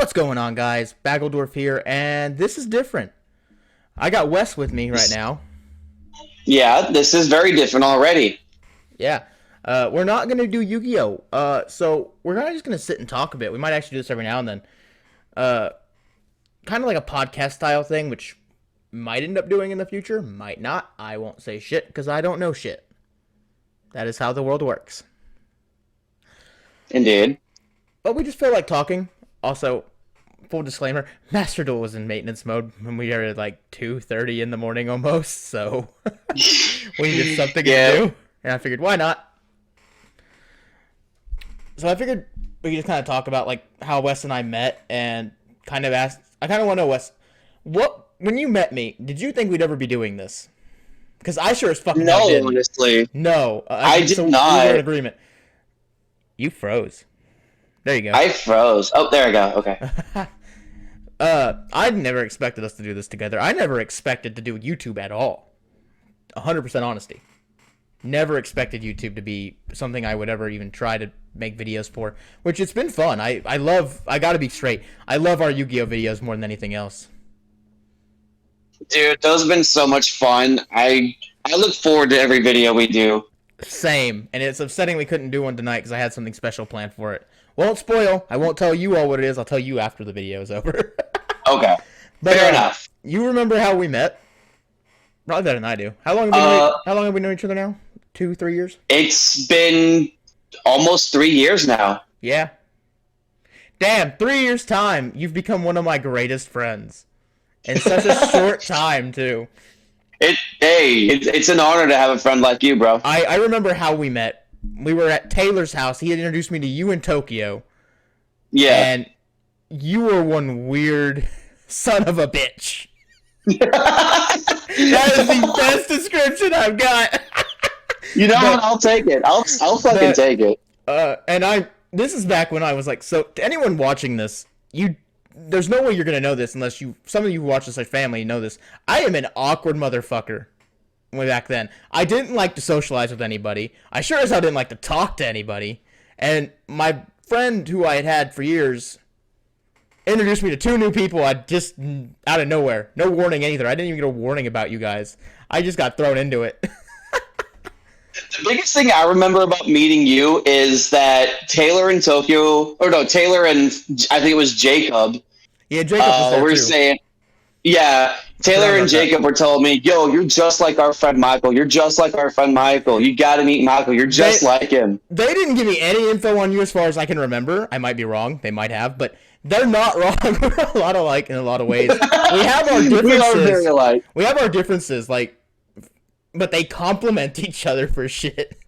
What's going on, guys? Bageldorf here, and this is different. I got Wes with me right now. Yeah, this is very different already. Yeah. We're not gonna do Yu-Gi-Oh. So we're not just gonna sit and talk a bit. We might actually do this every now and then. Uh, Kind of like a podcast style thing, which might end up doing in the future, might not. I won't say shit because I don't know shit. That is how the world works. Indeed. But we just feel like talking. Also, full disclaimer: Master Duel was in maintenance mode when we are at like 2:30 in the morning almost. So we needed something to Yeah. do, and I figured why not. So I figured we could just kind of talk about like how Wes and I met, and kind of ask. I kind of want to know, Wes, what when you met me, did you think we'd ever be doing this? Because I sure as fucking hell No, didn't. honestly, No, I did so we were in not. agreement. You froze. There you go. I froze. Oh, there I go. Okay. I never expected us to do this together. I never expected to do YouTube at all. 100% honesty. Never expected YouTube to be something I would ever even try to make videos for, which it's been fun. I gotta be straight. I love our Yu-Gi-Oh videos more than anything else. Dude, those have been so much fun. I look forward to every video we do. Same. And it's upsetting we couldn't do one tonight because I had something special planned for it. Won't spoil. I won't tell you all what it is. I'll tell you after the video is over. Okay. But Fair enough. you remember how we met? Probably better than I do. How long have we known each other now? 2, 3 years? It's been almost 3 years now. Yeah. Damn, 3 years time, you've become one of my greatest friends. In such a short time, too. It's an honor to have a friend like you, bro. I remember how we met. We were at Taylor's house. He had introduced me to you in Tokyo. Yeah. And you were one weird son of a bitch. You That is the best description I've got. know But- what? I'll take it. I'll fucking but- take it. This is back when I was like, so to anyone watching this, there's no way you're gonna know this unless some of you who watch this like family know this. I am an awkward motherfucker. Way back then, I didn't like to socialize with anybody. I sure as hell didn't like to talk to anybody. And my friend who I had had for years introduced me to 2 new people. I just out of nowhere, no warning either. I didn't even get a warning about you guys. I just got thrown into it. The biggest thing I remember about meeting you is that Taylor and Tokyo, or no, Taylor and I think it was Jacob, Yeah, Jacob was there were too. saying, yeah, Taylor about and that. Jacob were telling me, yo, you're just like our friend Michael. You're just like our friend Michael. You got to meet Michael. You're just They- like him. They didn't give me any info on you as far as I can remember. I might be wrong. They might have, but they're not wrong. We're a lot alike in a lot of ways. We have our We are very differences. alike. We have our differences, like, but they complement each other for shit.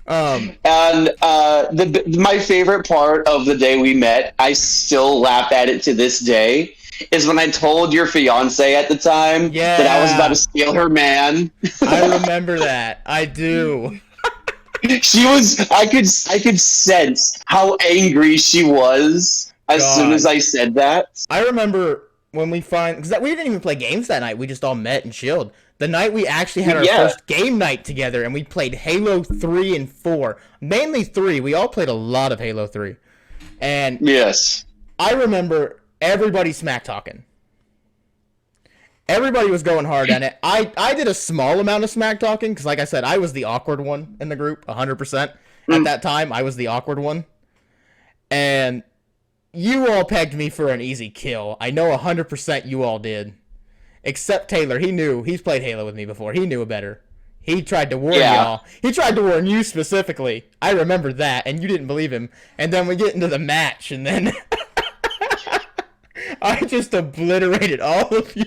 And my favorite part of the day we met, I still laugh at it to this day, is when I told your fiance at the time that I was Yeah. about to steal her man. I remember that. I do. She was. I could sense how angry she was as soon God. as I said that. I remember when we because we didn't even play games that night. We just all met and chilled. The night we actually had our Yeah. first game night together, and we played Halo 3 and 4. Mainly 3. We all played a lot of Halo 3. And Yes. I remember everybody smack talking. Everybody was going hard on it. I did a small amount of smack talking because, like I said, I was the awkward one in the group, 100%. At that time, I was the awkward one. And you all pegged me for an easy kill. I know 100% you all did. Except Taylor. He knew. He's played Halo with me before. He knew better. He tried to warn Yeah. y'all. He tried to warn you specifically. I remember that, and you didn't believe him. And then we get into the match, and then I just obliterated all of you.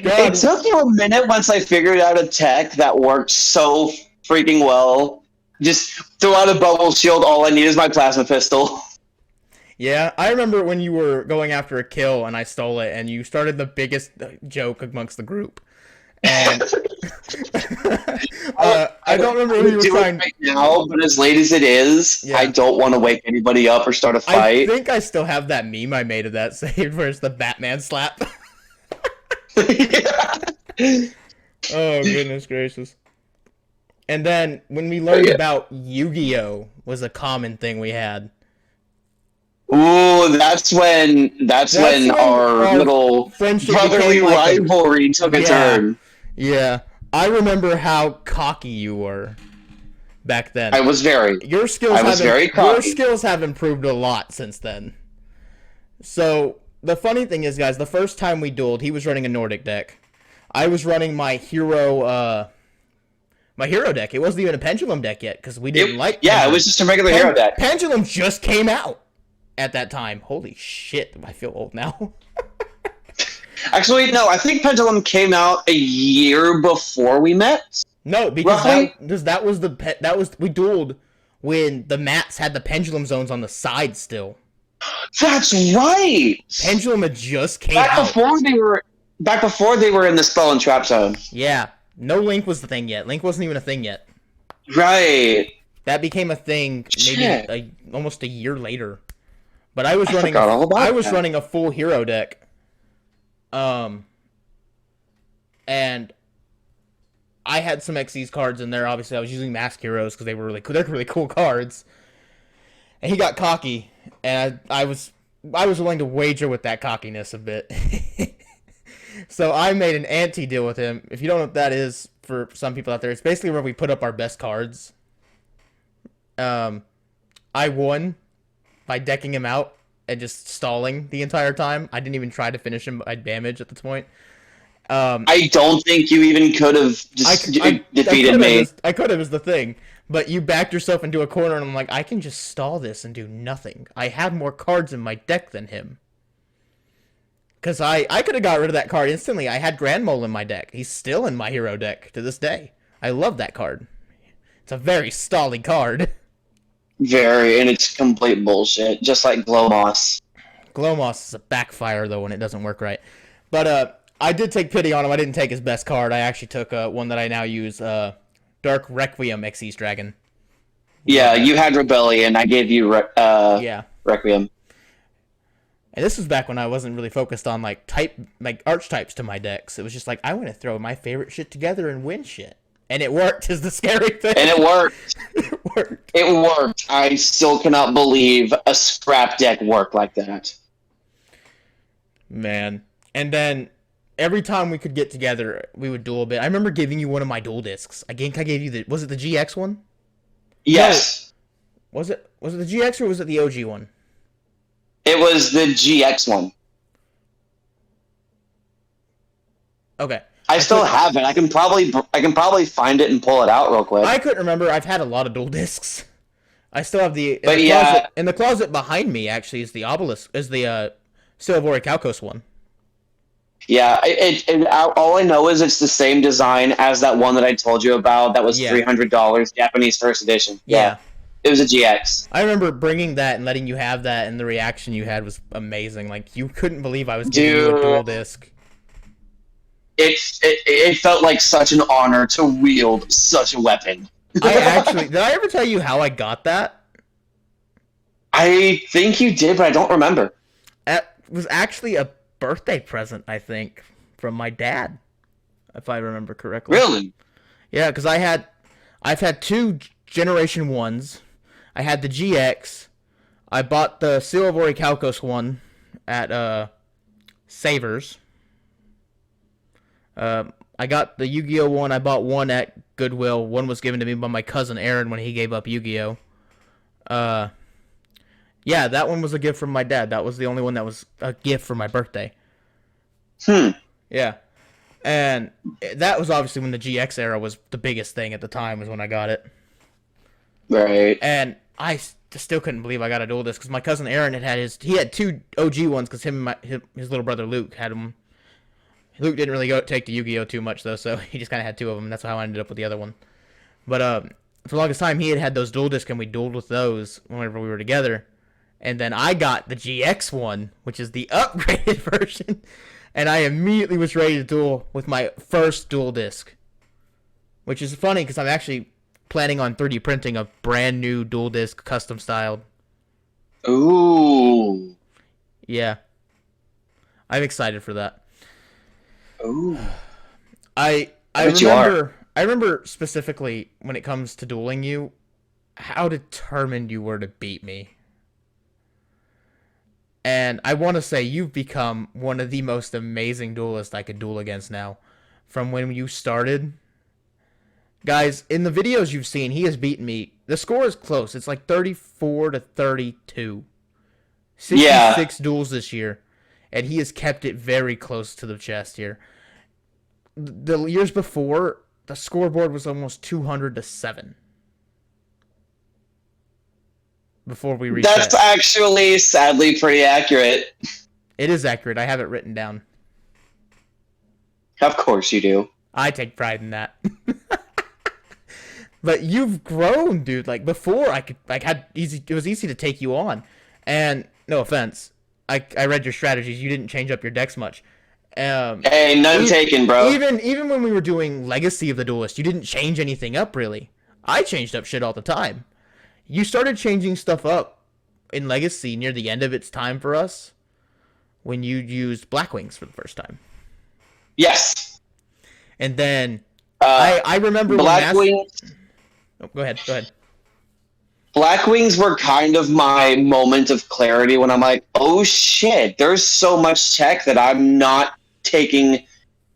God, It took you a minute once I figured out a tech that worked so freaking well. Just throw out a bubble shield. All I need is my plasma pistol. yeah, I remember when you were going after a kill and I stole it, and you started the biggest joke amongst the group. And I don't remember I who you would were do it trying. right now, but as late as it is, Yeah. I don't want to wake anybody up or start a I fight. think I still have that meme I made of that saved, where it's the Batman slap. Oh goodness gracious! And then when we learned Yeah. about Yu-Gi-Oh was a common thing we had. Ooh, that's That's when when our our little friendship brotherly became like a rivalry took a yeah, turn. yeah. I remember how cocky you were back then. I was very, Your skills I was haven't very your cocky. skills have improved a lot since then. So the funny thing is, guys, the first time we dueled, he was running a Nordic deck. I was running my hero deck. It wasn't even a pendulum deck yet because we didn't like Yeah, it pendulum. was just a regular hero deck. Pendulum just came out at that time. Holy shit! I feel old now. Actually, no, I think Pendulum came out a year before we met. No, because Roughly? that was we dueled when the mats had the pendulum zones on the side still. That's right. Pendulum had just came Back out. before they were in the spell and trap zone. Yeah, no Link was the thing yet. Link wasn't even a thing yet. Right. That became a thing maybe almost a year later. But I forgot all about I was that. running a full hero deck. And I had some Xyz cards in there. Obviously, I was using Mask Heroes because they're really cool cards. And he got cocky, and I was willing to wager with that cockiness a bit. So I made an anti-deal with him. If you don't know what that is, for some people out there, it's basically where we put up our best cards. I won by decking him out and just stalling the entire time. I didn't even try to finish him by damage at this point. I don't think you even could have defeated me. I could have is the thing. But you backed yourself into a corner, and I'm like, I can just stall this and do nothing. I have more cards in my deck than him. Because I could have got rid of that card instantly. I had Grand Mole in my deck. He's still in my hero deck to this day. I love that card. It's a very stally card. Very, and it's complete bullshit. Just like Glowmoss. Glowmoss is a backfire, though, when it doesn't work right. But I did take pity on him. I didn't take his best card. I actually took one that I now use, Dark Requiem Xyz Dragon. Yeah, you had Rebellion. I gave you Yeah. Requiem. And this was back when I wasn't really focused on like archetypes to my decks. It was just like I want to throw my favorite shit together and win shit. And it worked is the scary thing. And it worked. It worked. It worked. I still cannot believe a scrap deck worked like that. Man. And then every time we could get together, we would duel a bit. I remember giving you one of my duel discs. I gave you was it the GX one? Yes. No. Was it the GX or was it the OG one? It was the GX one. Okay. I still have it. I can probably find it and pull it out real quick. I couldn't remember. I've had a lot of duel discs. I still have the in the closet behind me actually is the obelisk is the Silvori Calcos one. Yeah, all I know is it's the same design as that one that I told you about that was $300 Japanese first edition. Yeah. It was a GX. I remember bringing that and letting you have that, and the reaction you had was amazing. Like, you couldn't believe I was giving you a dual disc. It felt like such an honor to wield such a weapon. Did I ever tell you how I got that? I think you did, but I don't remember. It was actually a birthday present, I think, from my dad, if I remember correctly. Really? Yeah, because I've had two Generation 1s. I had the GX. I bought the Silvori Calcos one at Savers. I got the Yu-Gi-Oh one. I bought one at Goodwill. One was given to me by my cousin Aaron when he gave up Yu-Gi-Oh. Yeah, that one was a gift from my dad. That was the only one that was a gift for my birthday. Yeah. And that was obviously when the GX era was the biggest thing at the time was when I got it. Right. And I still couldn't believe I got a dual disc because my cousin Aaron he had two OG ones because his little brother Luke had them. Luke didn't really take to Yu-Gi-Oh too much though, so he just kind of had two of them. And that's how I ended up with the other one. But for the longest time, he had those dual discs and we dueled with those whenever we were together. And then I got the GX one, which is the upgraded version, and I immediately was ready to duel with my first dual disc. Which is funny because I'm actually planning on 3D printing a brand new dual disc custom styled. Ooh. Yeah. I'm excited for that. Ooh. I remember specifically when it comes to dueling you, how determined you were to beat me. And I want to say you've become one of the most amazing duelists I could duel against now. From when you started. Guys, in the videos you've seen, he has beaten me. The score is close. It's like 34 to 32. 66 duels this year. And he has kept it very close to the chest here. The years before, the scoreboard was almost 200 to 7. Before we reached That's actually sadly pretty accurate. It is accurate. I have it written down. Of course you do. I take pride in that. But you've grown, dude. Like before, it was easy to take you on. And no offense, I read your strategies. You didn't change up your decks much. Hey, none taken, bro. Even when we were doing Legacy of the Duelist, you didn't change anything up really. I changed up shit all the time. You started changing stuff up in Legacy near the end of its time for us when you used Blackwings for the first time. Yes. And then I remember Blackwings. Oh, go ahead. Blackwings were kind of my moment of clarity when I'm like, oh shit, there's so much tech that I'm not taking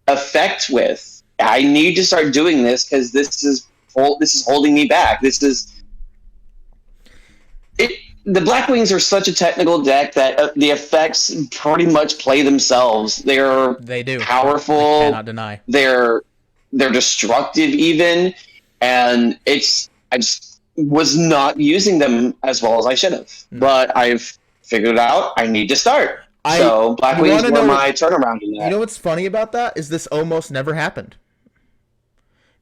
effect with. I need to start doing this because this is holding me back. The Blackwings are such a technical deck that the effects pretty much play themselves. They do powerful. I cannot deny. They're destructive even, and I just was not using them as well as I should have. But I've figured out I need to start. So Blackwings were my turnaround in that. You know what's funny about that is this almost never happened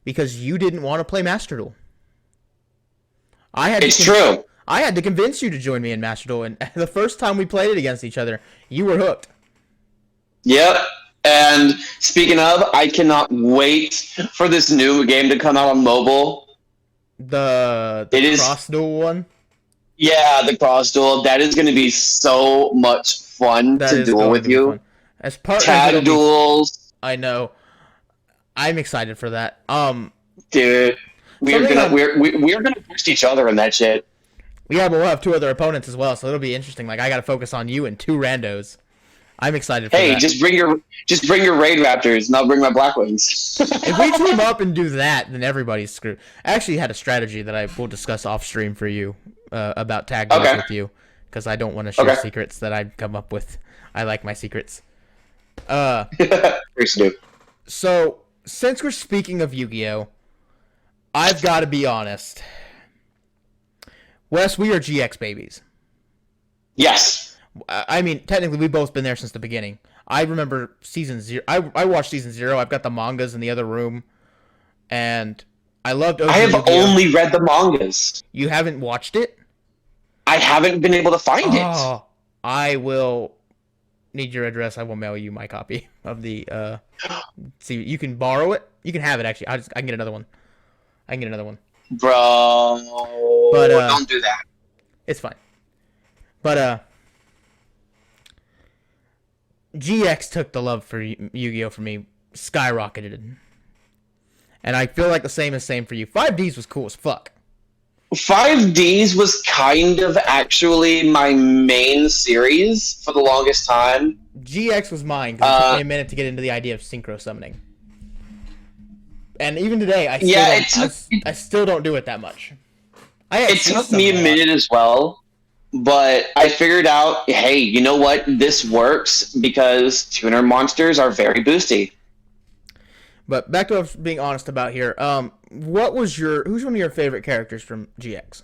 because you didn't want to play Master Duel. It's true. I had to convince you to join me in Master Duel, and the first time we played it against each other, you were hooked. Yep. And speaking of, I cannot wait for this new game to come out on mobile. The Cross Duel one? Yeah, the Cross Duel. That is going to be so much fun to duel with you. As partners, tag duels. I know. I'm excited for that. Dude, we're gonna push each other in that shit. Yeah, but we'll have 2 other opponents as well, so it'll be interesting. Like I got to focus on you and 2 randos. I'm excited for that. Hey, just bring your Raid Raptors, and I'll bring my Blackwings. If we team up and do that, then everybody's screwed. I actually had a strategy that I will discuss off stream for you about tag duels with you, because I don't want to share secrets that I've come up with. I like my secrets. So, since we're speaking of Yu-Gi-Oh, I've got to be honest. Wes, we are GX babies. Yes. I mean, technically, we've both been there since the beginning. I remember season 0. I watched season 0. I've got the mangas in the other room, and I loved OG I have Yu-Gi-Oh. only read the mangas. You haven't watched it? I haven't been able to find it. I will need your address. I will mail you my copy of the. See, you can borrow it. You can have it actually. I can get another one. Bro, but don't do that. It's fine. But GX took the love for Yu-Gi-Oh for me, skyrocketed, and I feel like the same for you. 5Ds was cool as fuck. 5Ds was kind of actually my main series for the longest time. GX was mine because it took me a minute to get into the idea of synchro summoning. And even today, I still don't do it that much. It took me a minute as well, but I figured out, hey, you know what? This works because tuner monsters are very boosty. But back to what being honest about here. Who's one of your favorite characters from GX?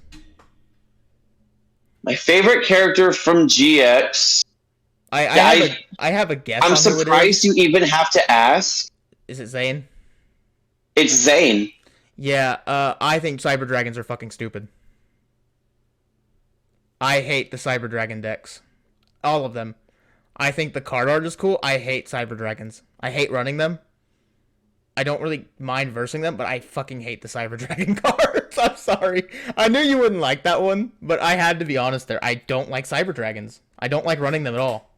My favorite character from GX. I have a guess. I'm surprised you even have to ask. Is it Zane? It's Zane. Yeah, I think Cyber Dragons are fucking stupid. I hate the Cyber Dragon decks. All of them. I think the card art is cool. I hate Cyber Dragons. I hate running them. I don't really mind versing them, but I fucking hate the Cyber Dragon cards. I'm sorry. I knew you wouldn't like that one, but I had to be honest there. I don't like Cyber Dragons. I don't like running them at all.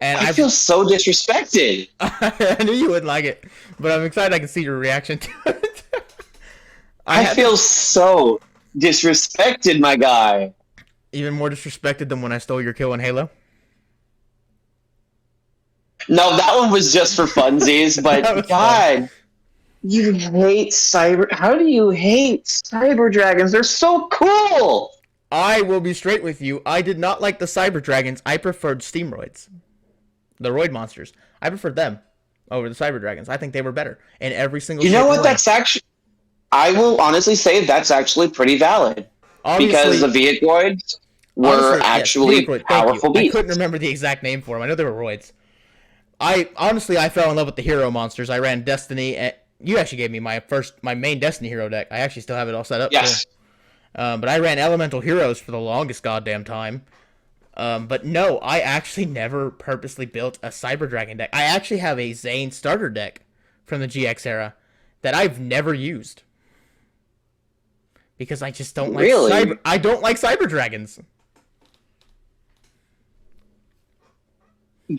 And I feel so disrespected. I knew you wouldn't like it, but I'm excited I can see your reaction to it. I feel so disrespected, my guy. Even more disrespected than when I stole your kill in Halo? No, that one was just for funsies, but God, you hate cyber. How do you hate cyber dragons? They're so cool. I will be straight with you. I did not like the cyber dragons. I preferred steamroids, the roid monsters. I preferred them over the cyber dragons. I think they were better in every single. You know what? That's actually. I will honestly say that's actually pretty valid. Because the Vehicoids were actually powerful beasts. I couldn't remember the exact name for them. I know they were roids. I fell in love with the hero monsters. I ran Destiny. And you actually gave me my main Destiny hero deck. I actually still have it all set up. Yes. But I ran Elemental Heroes for the longest goddamn time. But no, I actually never purposely built a Cyber Dragon deck. I actually have a Zane starter deck from the GX era that I've never used. Because I just don't like I don't like cyber dragons.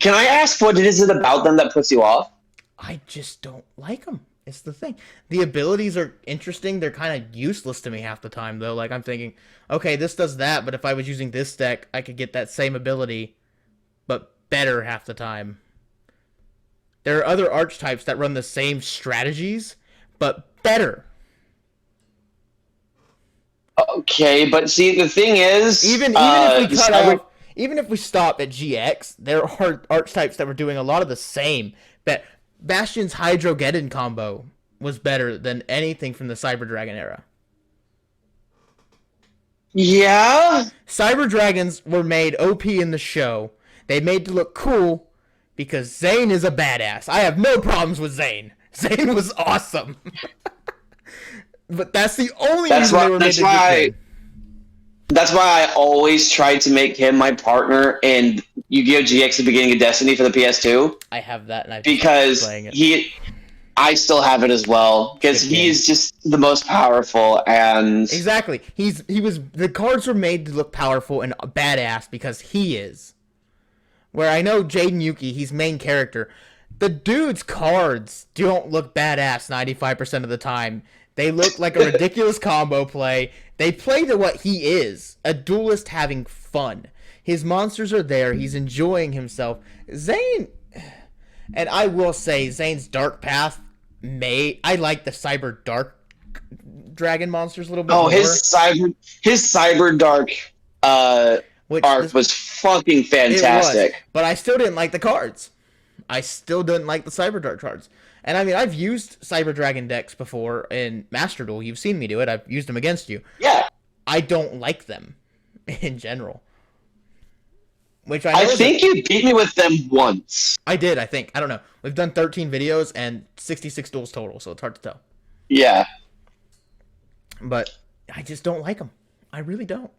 Can I ask what is it about them that puts you off? I just don't like them. It's the thing. The abilities are interesting. They're kind of useless to me half the time, though. Like, I'm thinking, okay, this does that, but if I was using this deck, I could get that same ability, but better half the time. There are other archetypes that run the same strategies, but better. Okay, but see, the thing is, even if we stop at GX, there are archetypes that were doing a lot of the same. But Bastion's Hydrogeddon combo was better than anything from the Cyber Dragon era. Yeah? Cyber Dragons were made OP in the show. They made to look cool because Zane is a badass. I have no problems with Zane. Zane was awesome. But that's the only reason they were made to look good. That's why I always tried to make him my partner in Yu-Gi-Oh! GX at the beginning of Destiny for the PS2. I have that, and I've because playing it. I still have it as well because he is just the most powerful and exactly. The cards were made to look powerful and badass because he is. Where I know Jaden Yuki, he's main character. The dude's cards don't look badass 95% of the time. They look like a ridiculous combo play. They play to what he is, a duelist having fun. His monsters are there. He's enjoying himself. Zane, and I will say, Zane's Dark Path I like the Cyber Dark Dragon monsters a little bit more. His Cyber Dark arc was fucking fantastic. But I still didn't like the cards. I still didn't like the Cyber Dark cards. And I mean, I've used Cyber Dragon decks before in Master Duel. You've seen me do it. I've used them against you. Yeah. I don't like them in general. Which I think you beat me with them once. I did, I think. I don't know. We've done 13 videos and 66 duels total, so it's hard to tell. Yeah. But I just don't like them. I really don't.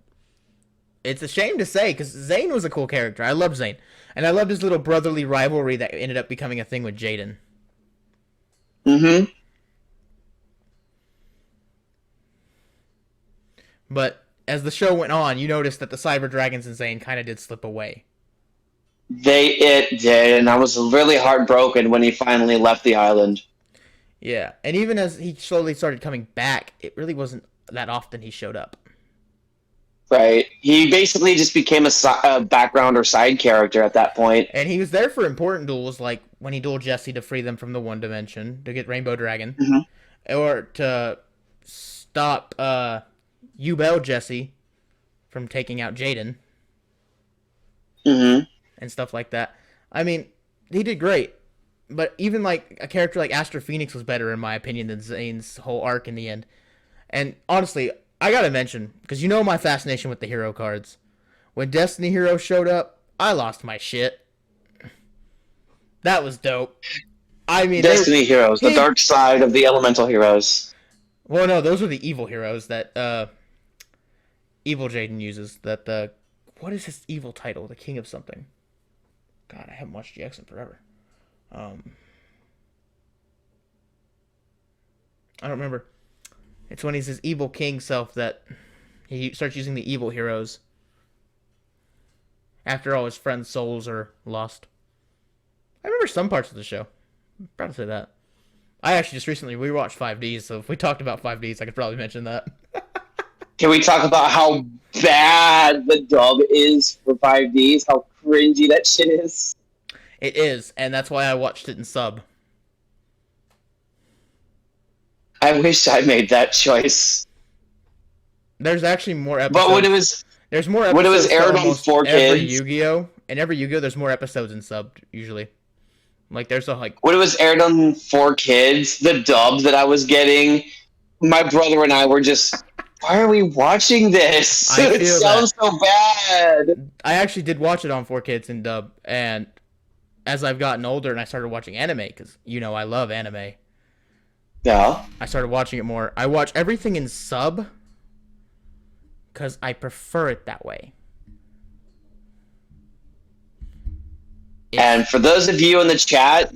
It's a shame to say, because Zane was a cool character. I loved Zane. And I loved his little brotherly rivalry that ended up becoming a thing with Jaden. Mm-hmm. But as the show went on, you noticed that the Cyber Dragons and Zane kind of did slip away. It did, and I was really heartbroken when he finally left the island. Yeah, and even as he slowly started coming back, it really wasn't that often he showed up. Right. He basically just became a background or side character at that point. And he was there for important duels, like when he dueled Jesse to free them from the One Dimension, to get Rainbow Dragon. Mm-hmm. Or to stop Yubel Jesse from taking out Jaden. Mm-hmm. And stuff like that. I mean, he did great. But even like a character like Astro Phoenix was better, in my opinion, than Zane's whole arc in the end. And honestly, I gotta mention, because you know my fascination with the hero cards. When Destiny Hero showed up, I lost my shit. That was dope. I mean, Destiny Heroes, the dark side of the elemental heroes. Well, no, those are the evil heroes that Evil Jaden uses. That what is his evil title? The King of something. God, I haven't watched GX in forever. I don't remember. It's when he's his evil king self that he starts using the evil heroes after all his friends' souls are lost. I remember some parts of the show. I'm proud to say that. I actually just recently rewatched 5Ds, so if we talked about 5Ds, I could probably mention that. Can we talk about how bad the dub is for 5Ds? How cringy that shit is? It is, and that's why I watched it in sub. I wish I made that choice. There's actually more But when it episodes. was There's more when it was episodes to aired on almost Four every Kids, Yu-Gi-Oh! And every Yu-Gi-Oh! There's more episodes in sub usually. Like there's a like when it was aired on Four Kids, the dub that I was getting, my brother and I were just, why are we watching this? I It feel sounds so bad. I actually did watch it on 4Kids in dub, and as I've gotten older and I started watching anime, because I love anime, Yeah. I started watching it more. I watch everything in sub because I prefer it that way. And for those of you in the chat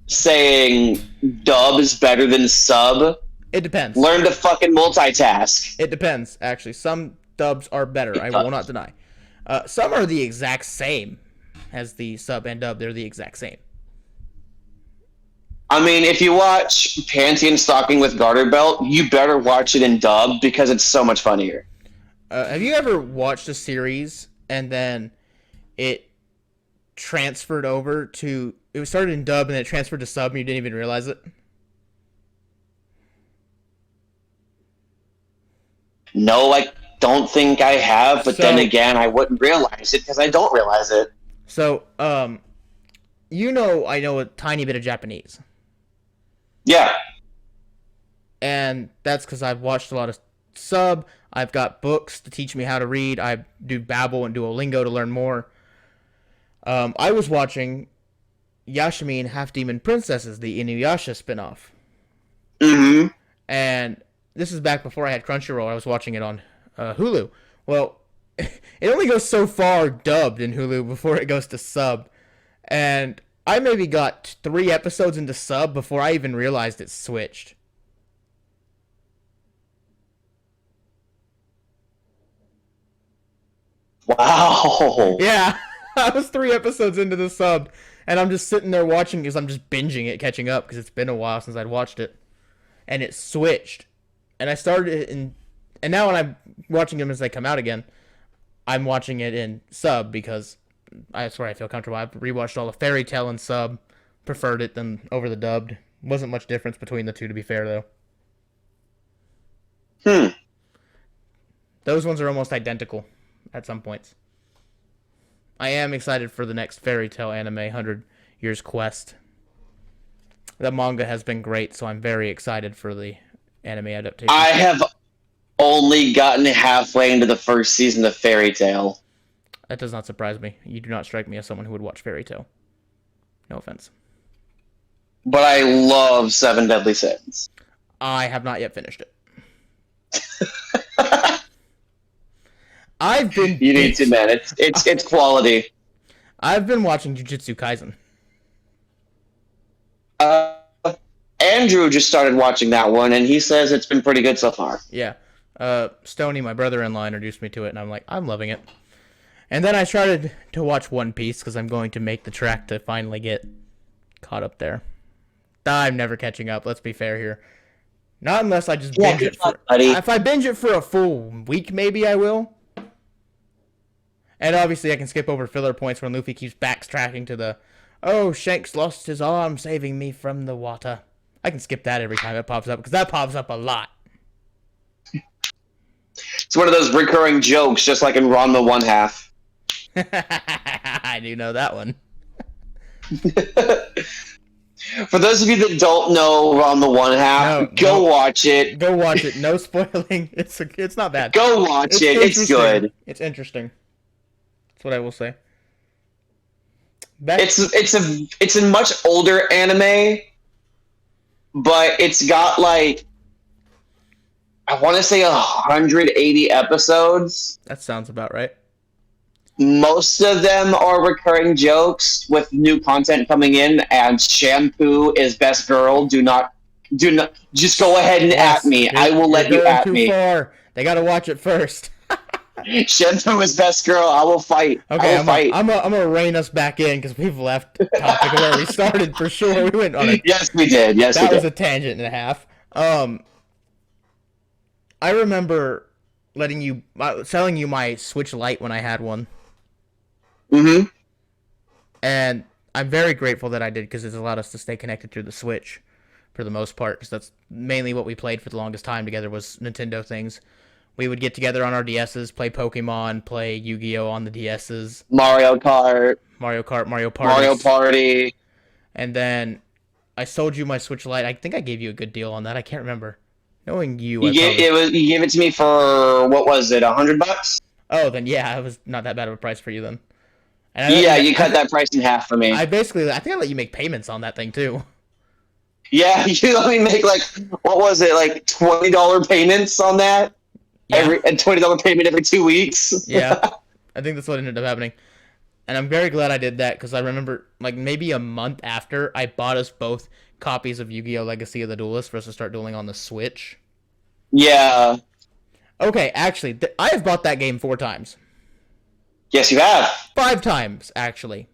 saying dub is better than sub, It depends. learn to fucking multitask. It depends, actually. Some dubs are better, I will not deny. Some are the exact same as the sub and dub. They're the exact same. I mean, if you watch Panty and Stocking with Garter Belt, you better watch it in dub because it's so much funnier. Have you ever watched a series and then it transferred over to... It started in dub and then it transferred to sub and you didn't even realize it? No, I don't think I have, but then again, I wouldn't realize it because I don't realize it. So, I know a tiny bit of Japanese. Yeah. And that's because I've watched a lot of sub. I've got books to teach me how to read. I do Babbel and Duolingo to learn more. I was watching Yashimi and Half Demon Princesses, the Inuyasha spinoff. Mm-hmm. And this is back before I had Crunchyroll. I was watching it on Hulu. Well, it only goes so far dubbed in Hulu before it goes to sub. And I maybe got 3 episodes into sub before I even realized it switched. Wow. Yeah, I was 3 episodes into the sub, and I'm just sitting there watching because I'm just binging it, catching up because it's been a while since I'd watched it. And it switched. And I started it in... And now when I'm watching them as they come out again, I'm watching it in sub because that's where I feel comfortable. I've rewatched all of Fairy Tail in sub. Preferred it than over the dubbed. Wasn't much difference between the two, to be fair, though. Those ones are almost identical at some points. I am excited for the next Fairy Tail anime, 100 Years Quest. The manga has been great, so I'm very excited for the anime adaptation. I have only gotten halfway into the first season of Fairy Tail. That does not surprise me. You do not strike me as someone who would watch Fairy Tail. No offense. But I love Seven Deadly Sins. I have not yet finished it. You need to, man. It's quality. I've been watching Jujutsu Kaisen. Andrew just started watching that one, and he says it's been pretty good so far. Yeah. Stoney, my brother-in-law, introduced me to it, and I'm like, I'm loving it. And then I started to watch One Piece, because I'm going to make the track to finally get caught up there. I'm never catching up, let's be fair here. Not unless I just binge it for... If I binge it for a full week, maybe I will. And obviously I can skip over filler points when Luffy keeps backtracking to the, oh, Shanks lost his arm saving me from the water. I can skip that every time it pops up, because that pops up a lot. It's one of those recurring jokes, just like in Ranma One Half. I do know that one. For those of you that don't know Ranma One Half, go watch it. Go watch it. No spoiling. It's not bad. Go watch it. It's good. It's interesting. That's what I will say. It's a much older anime, but it's got like, I want to say 180 episodes. That sounds about right. Most of them are recurring jokes with new content coming in, and Shampoo is best girl. Do not just go ahead and at me. I will let you at me. Far. They got to watch it first. Shampoo is best girl. I will fight. Okay, I'm gonna rein us back in because we've left topic of where we started for sure. We went on it. Yes, we did. That was a tangent and a half. I remember selling you my Switch Lite when I had one. Mm-hmm. And I'm very grateful that I did because it's allowed us to stay connected through the Switch for the most part. Because that's mainly what we played for the longest time together was Nintendo things. We would get together on our DSs, play Pokemon, play Yu-Gi-Oh on the DSs, Mario Kart, Mario Kart, Mario Party, Mario Party. and then I sold you my Switch Lite. I think I gave you a good deal on that. I can't remember. Knowing you, You gave it to me for what was it, $100? Oh, then yeah, it was not that bad of a price for you then. And you cut that price in half for me. I think I let you make payments on that thing too. Yeah, you let me make like what was it, like $20 payments on that? Yeah. A $20 payment every 2 weeks. Yeah, I think that's what ended up happening, and I'm very glad I did that because I remember like maybe a month after I bought us both copies of Yu-Gi-Oh! Legacy of the Duelist for us to start dueling on the Switch. Yeah. Okay, actually, I have bought that game 4 times. Yes, you have. 5 times, actually.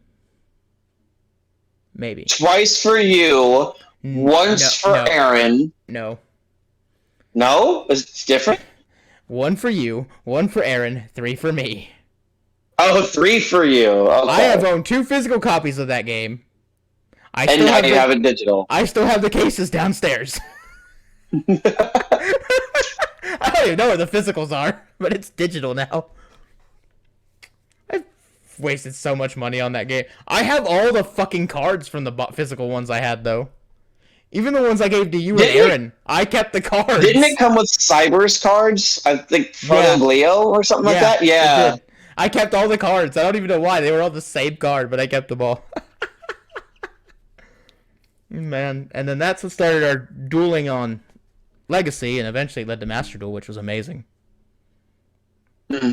Maybe. Twice for you, once for Aaron. No. No? It's different? 1 for you, 1 for Aaron, 3 for me. Oh, 3 for you. Okay. I have owned 2 physical copies of that game. And now you have it digital. I still have the cases downstairs. I don't even know where the physicals are, but it's digital now. I've wasted so much money on that game. I have all the fucking cards from the physical ones I had, though. Even the ones I gave to you and Aaron. I kept the cards. Didn't it come with Cyber's cards? I think from Leo or something like that? Yeah. It did. I kept all the cards. I don't even know why. They were all the same card, but I kept them all. Man. And then that's what started our dueling on Legacy, and eventually led to Master Duel, which was amazing. Mm-hmm.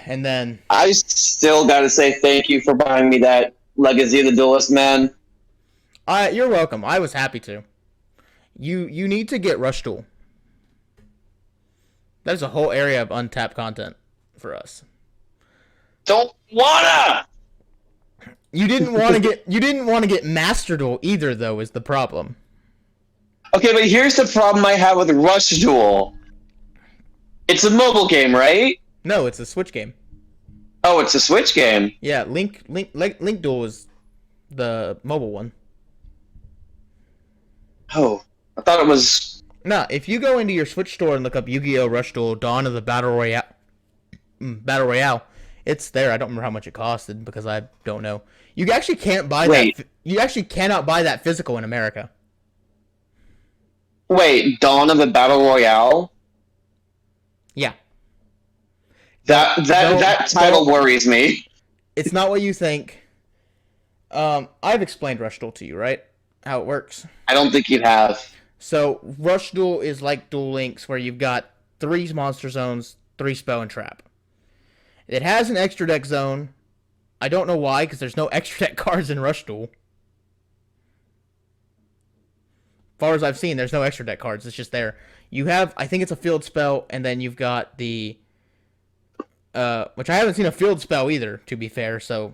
And then I still gotta say thank you for buying me that Legacy of the Duelist, man. You're welcome. I was happy to. You need to get Rush Duel. There's a whole area of untapped content for us. Don't wanna. You didn't want to get Master Duel either, though, is the problem. Okay, but here's the problem I have with Rush Duel. It's a mobile game, right? No, it's a Switch game. Oh, it's a Switch game. Yeah, Link Duel is the mobile one. Oh, I thought it was. Nah, if you go into your Switch store and look up Yu-Gi-Oh! Rush Duel: Dawn of the Battle Royale, it's there. I don't remember how much it costed because I don't know. You actually can't buy that. You actually cannot buy that physical in America. Wait, Dawn of the Battle Royale? Yeah. That title worries me. It's not what you think. I've explained Rush Duel to you, right? How it works. I don't think you have. So, Rush Duel is like Duel Links, where you've got 3 monster zones, 3 spell and trap. It has an extra deck zone. I don't know why, because there's no extra deck cards in Rush Duel. Far as I've seen, there's no extra deck cards. It's just there. You have, I think it's a field spell, and then you've got the, which I haven't seen a field spell either, to be fair, so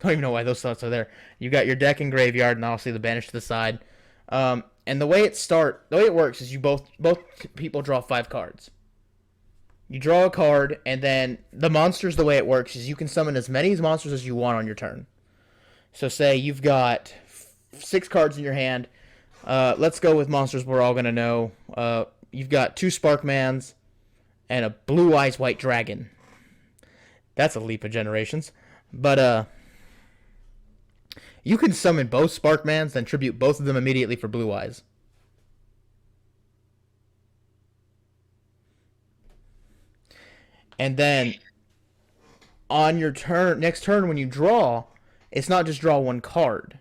don't even know why those slots are there. You got your deck and graveyard, and obviously the banish to the side. And the way it works is you both people draw 5 cards. You draw a card, and then the monsters, the way it works is you can summon as many monsters as you want on your turn. So say you've got 6 cards in your hand. Let's go with monsters we're all going to know. You've got 2 Sparkmans and a Blue Eyes White Dragon. That's a leap of generations. But, you can summon both Sparkmans, then tribute both of them immediately for Blue Eyes. And then, on your next turn when you draw, it's not just draw 1 card.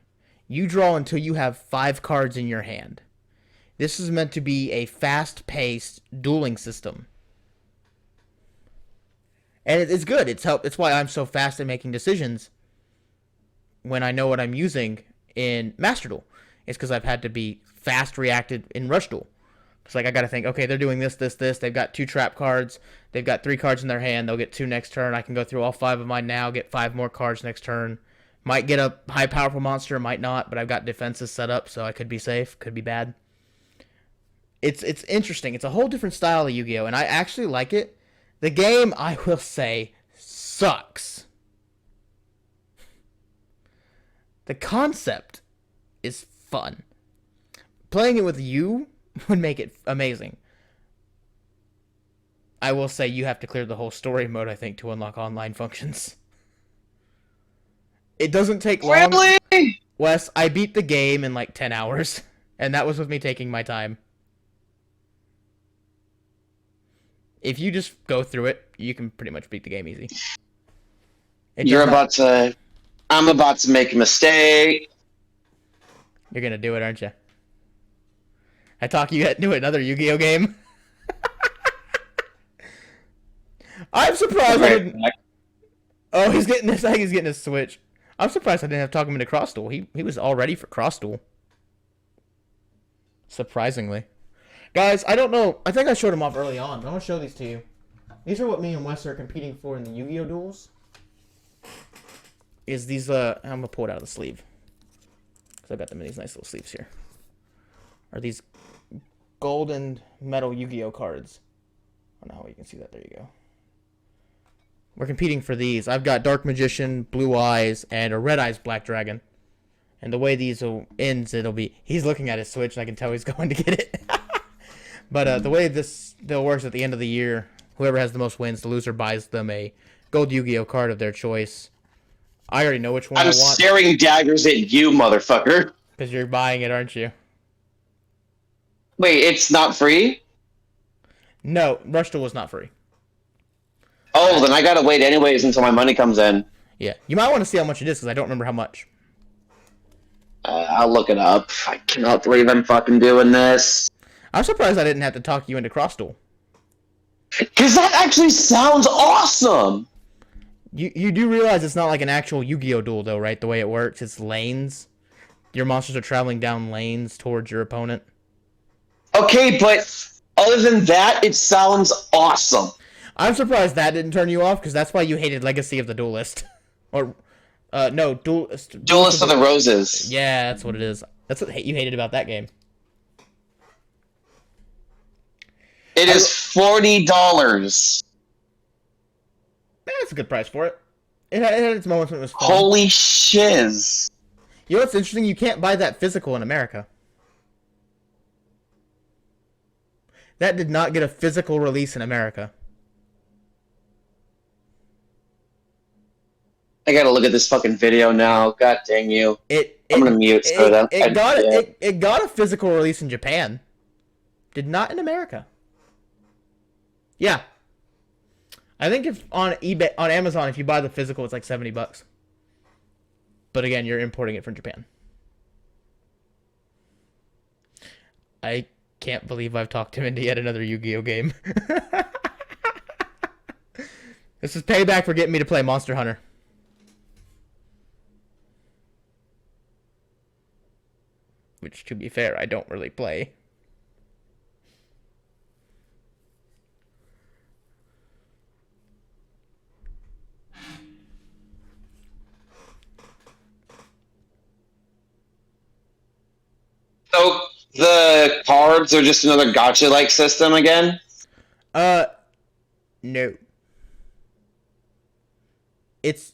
You draw until you have 5 cards in your hand. This is meant to be a fast-paced dueling system. And it's good. It's why I'm so fast at making decisions when I know what I'm using in Master Duel. It's because I've had to be fast reacted in Rush Duel. It's like I got to think, okay, they're doing this. They've got 2 trap cards. They've got 3 cards in their hand. They'll get 2 next turn. I can go through all 5 of mine now, get 5 more cards next turn. Might get a high powerful monster, might not, but I've got defenses set up, so I could be safe, could be bad. It's interesting. It's a whole different style of Yu-Gi-Oh! And I actually like it. The game, I will say, sucks. The concept is fun. Playing it with you would make it amazing. I will say you have to clear the whole story mode, I think, to unlock online functions. It doesn't take long. Really? Wes, I beat the game in like 10 hours, and that was with me taking my time. If you just go through it, you can pretty much beat the game easy. I'm about to make a mistake. You're gonna do it, aren't you? I talk you into another Yu-Gi-Oh game. I'm surprised I didn't... Oh, he's getting this. I think he's getting his Switch. I'm surprised I didn't have to talk him into Cross Duel. He was all ready for Cross Duel. Surprisingly. Guys, I don't know. I think I showed them off early on, but I'm going to show these to you. These are what me and Wes are competing for in the Yu-Gi-Oh! Duels. Is these, I'm going to pull it out of the sleeve. Because I've got them in these nice little sleeves here. Are these gold and metal Yu-Gi-Oh! Cards. I don't know how you can see that. There you go. We're competing for these. I've got Dark Magician, Blue Eyes, and a Red Eyes Black Dragon. And the way these will ends, it'll be... He's looking at his Switch, and I can tell he's going to get it. But the way this works at the end of the year, whoever has the most wins, the loser buys them a gold Yu-Gi-Oh! Card of their choice. I already know which one I want. I'm staring daggers at you, motherfucker. Because you're buying it, aren't you? Wait, it's not free? No, Rush Duel was not free. Oh, then I gotta wait anyways until my money comes in. Yeah, you might want to see how much it is, because I don't remember how much. I'll look it up. I cannot believe I'm fucking doing this. I'm surprised I didn't have to talk you into Cross Duel. Because that actually sounds awesome! You do realize it's not like an actual Yu-Gi-Oh! Duel, though, right? The way it works, it's lanes. Your monsters are traveling down lanes towards your opponent. Okay, but other than that, it sounds awesome. I'm surprised that didn't turn you off, because that's why you hated Legacy of the Duelist. Or, no, Duelist of the Roses. Yeah, that's what it is. That's what you hated about that game. It is $40. That's a good price for it. It had its moments when it was fun. Holy shiz. You know what's interesting? You can't buy that physical in America. That did not get a physical release in America. I gotta look at this fucking video now. God dang you. I'm gonna mute so that it got a physical release in Japan. Did not in America. Yeah. I think if on eBay, on Amazon, if you buy the physical, it's like $70. But again, you're importing it from Japan. I can't believe I've talked him into yet another Yu-Gi-Oh! Game. This is payback for getting me to play Monster Hunter. Which, to be fair, I don't really play. So, the cards are just another gacha-like system again? No. It's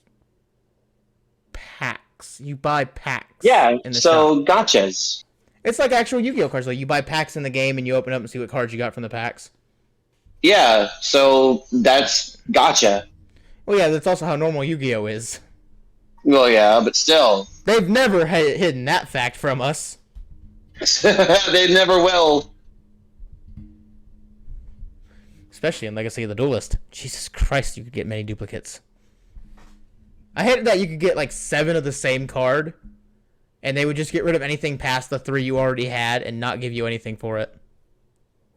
packs. You buy packs. Yeah, in the so shop. gachas. It's like actual Yu-Gi-Oh! Cards. Like, you buy packs in the game and you open up and see what cards you got from the packs. Yeah, so that's gacha. Well, yeah, that's also how normal Yu-Gi-Oh! Is. Well, yeah, but still. They've never hidden that fact from us. They never will. Especially in Legacy of the Duelist. Jesus Christ, you could get many duplicates. I hated that you could get like 7 of the same card, and they would just get rid of anything past the 3 you already had and not give you anything for it.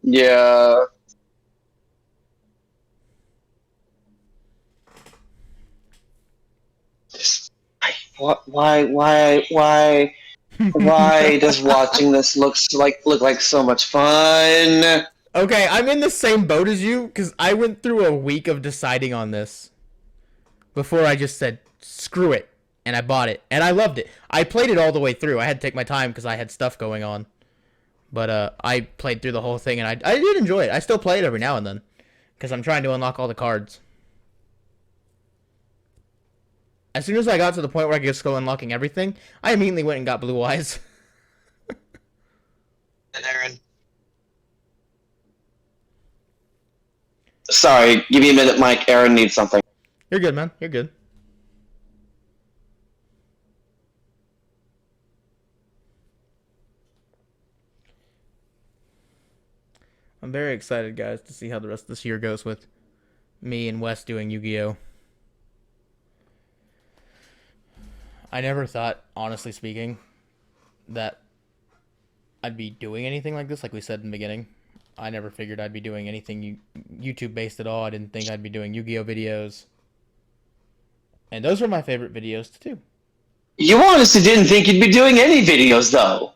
Yeah. Why does watching this look like so much fun? Okay, I'm in the same boat as you, because I went through a week of deciding on this before I just said, screw it, and I bought it, and I loved it. I played it all the way through. I had to take my time because I had stuff going on. But I played through the whole thing, and I did enjoy it. I still play it every now and then, because I'm trying to unlock all the cards. as soon as I got to the point where I could just go unlocking everything, I immediately went and got Blue Eyes. And Aaron. Sorry, give me a minute, Mike. Aaron needs something. You're good, man. You're good. I'm very excited, guys, to see how the rest of this year goes with me and Wes doing Yu-Gi-Oh! I never thought, honestly speaking, that I'd be doing anything like this, like we said in the beginning. I never figured I'd be doing anything YouTube-based at all. I didn't think I'd be doing Yu-Gi-Oh! Videos. And those were my favorite videos to do. You honestly didn't think you'd be doing any videos, though.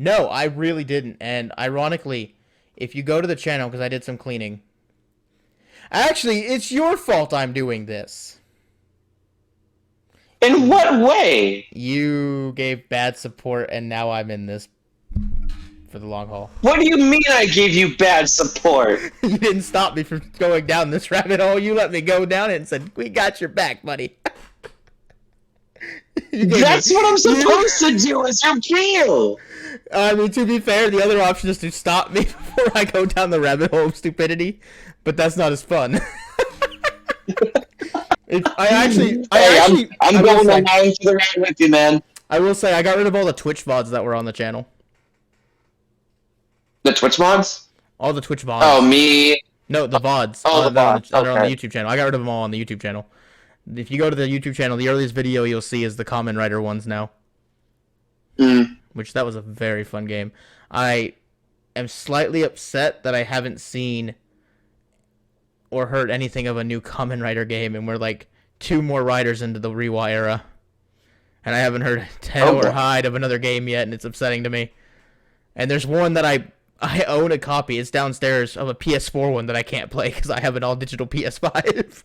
No, I really didn't. And ironically, if you go to the channel, because I did some cleaning. Actually, it's your fault I'm doing this. In what way? You gave bad support, and now I'm in this for the long haul. What do you mean I gave you bad support? You didn't stop me from going down this rabbit hole. You let me go down it and said, "We got your back, buddy." That's what I'm supposed to do as your pew. I mean, to be fair, the other option is to stop me before I go down the rabbit hole of stupidity, but that's not as fun. I'm going along to the right with you, man. I will say, I got rid of all the Twitch VODs that were on the channel. The Twitch mods? All the Twitch VODs. Oh, me? No, the VODs. Oh, the VODs. That are on the YouTube channel. I got rid of them all on the YouTube channel. If you go to the YouTube channel, the earliest video you'll see is the Kamen Rider ones now. Which, that was a very fun game. I am slightly upset that I haven't seen or heard anything of a new Kamen Rider game, and we're like 2 more riders into the Reiwa era. And I haven't heard tail or hide of another game yet, and it's upsetting to me. And there's one that I own a copy. It's downstairs of a PS4 one that I can't play because I have an all-digital PS5.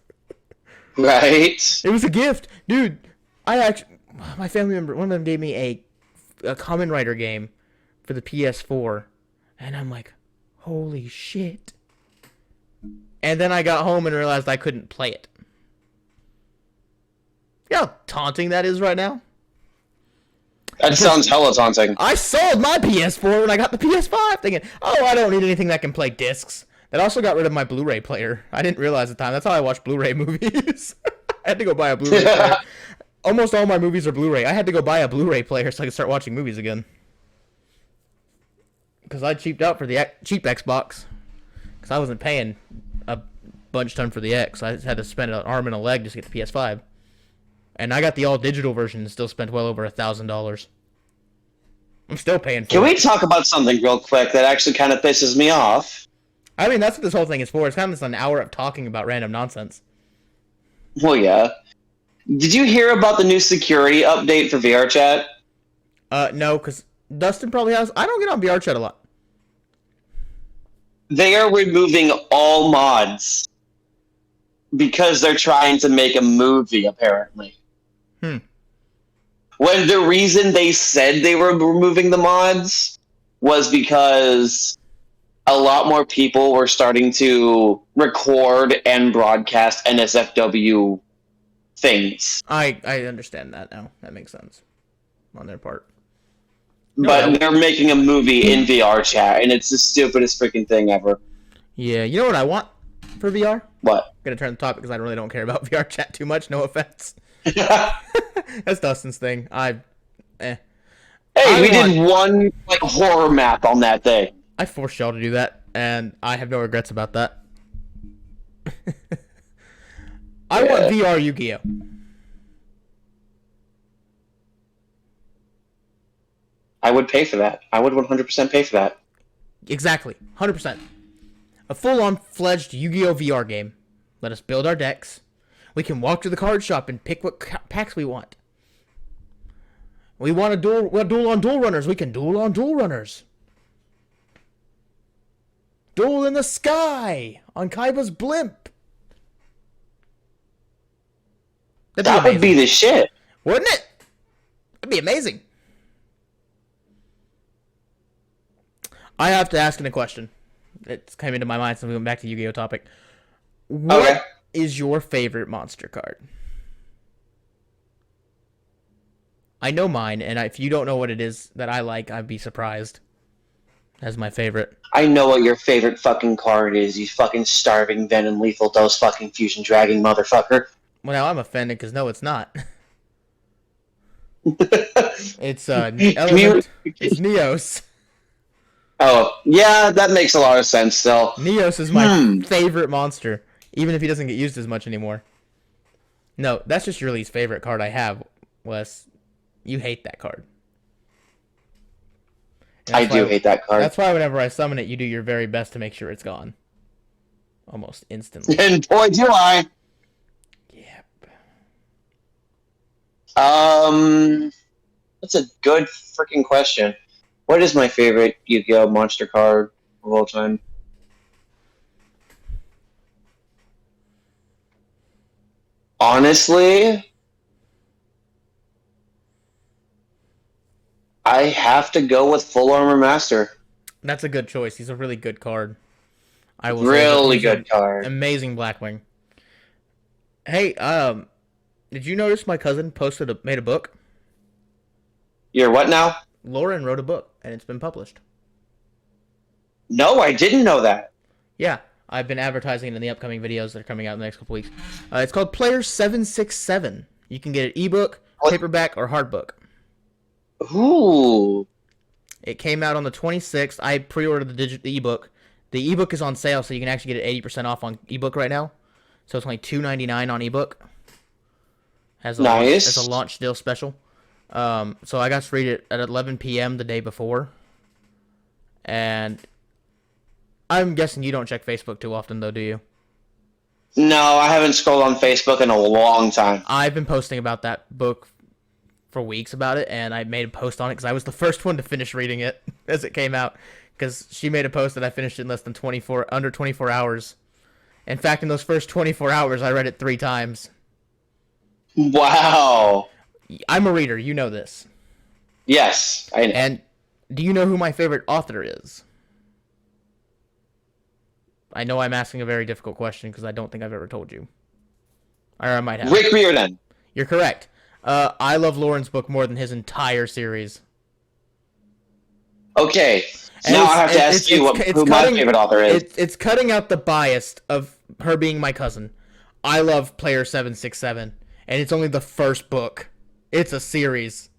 Right. It was a gift. Dude, my family member, one of them gave me a Kamen Rider game for the PS4. And I'm like, holy shit. And then I got home and realized I couldn't play it. You know how taunting that is right now? That sounds hella taunting. I sold my PS4 when I got the PS5 thinking, oh, I don't need anything that can play discs. That also got rid of my Blu-ray player. I didn't realize at the time. That's how I watch Blu-ray movies. I had to go buy a Blu-ray player. Almost all my movies are Blu-ray. I had to go buy a Blu-ray player so I could start watching movies again. Because I cheaped out for the cheap Xbox. Because I wasn't paying a bunch ton for the X. I just had to spend an arm and a leg just to get the PS5. And I got the all-digital version and still spent well over $1,000. I'm still paying for it. Can we talk about something real quick that actually kind of pisses me off? I mean, that's what this whole thing is for. It's kind of just an hour of talking about random nonsense. Well, yeah. Did you hear about the new security update for VRChat? No, because Dustin probably has. I don't get on VRChat a lot. They are removing all mods because they're trying to make a movie, apparently. When the reason they said they were removing the mods was because a lot more people were starting to record and broadcast NSFW things. I understand that now. That makes sense on their part. But they're making a movie in VRChat, and it's the stupidest freaking thing ever. Yeah, you know what I want for VR? What? I'm gonna turn the topic because I really don't care about VRChat too much. No offense. That's Dustin's thing. Hey, we did one horror map on that thing. I forced y'all to do that, and I have no regrets about that. I want VR Yu-Gi-Oh! I would pay for that. I would 100% pay for that. Exactly. 100%. A full-on fledged Yu-Gi-Oh! VR game. Let us build our decks. We can walk to the card shop and pick what packs we want. We want to duel on duel runners. We can duel on duel runners. Duel in the sky on Kaiba's blimp. That would be the shit. Wouldn't it? That'd be amazing. I have to ask a question. It's came into my mind since we went back to Yu-Gi-Oh! Topic. What is your favorite monster card? I know mine, and if you don't know what it is that I like, I'd be surprised. As my favorite. I know what your favorite fucking card is, you fucking starving Venom Lethal Dose fucking Fusion Dragon motherfucker. Well, now I'm offended because no, it's not. It's Element. It's Neos. Oh, yeah, that makes a lot of sense still. Neos is my favorite monster, even if he doesn't get used as much anymore. No, that's just your least favorite card I have, Wes. You hate that card. I do hate that card. That's why whenever I summon it, you do your very best to make sure it's gone. Almost instantly. And boy, do I. Yep. That's a good freaking question. What is my favorite Yu-Gi-Oh! Monster card of all time? Honestly, I have to go with Full Armor Master. That's a good choice. He's a really good card. I will really good card. Amazing Blackwing. Hey, did you notice my cousin made a book? You're what now? Lauren wrote a book, and it's been published. No, I didn't know that. Yeah, I've been advertising it in the upcoming videos that are coming out in the next couple weeks. It's called Player 767. You can get it ebook, paperback, or hardbook. Ooh. It came out on the 26th. I pre-ordered the ebook. The ebook is on sale, so you can actually get it 80% off on ebook right now. So it's only $2.99 on ebook. Has a launch deal special. So I got to read it at 11 p.m. the day before. And I'm guessing you don't check Facebook too often, though, do you? No, I haven't scrolled on Facebook in a long time. I've been posting about that book for weeks about it, and I made a post on it because I was the first one to finish reading it as it came out. Because she made a post that I finished it in less than 24 hours. In fact, in those first 24 hours, I read it 3 times. Wow. I'm a reader. You know this. Yes, I know. And do you know who my favorite author is? I know I'm asking a very difficult question because I don't think I've ever told you. Or I might have. Rick Riordan. You're correct. I love Lauren's book more than his entire series. Okay. Now I have to ask you who my favorite author is. It's cutting out the bias of her being my cousin. I love Player 767, and it's only the first book. It's a series.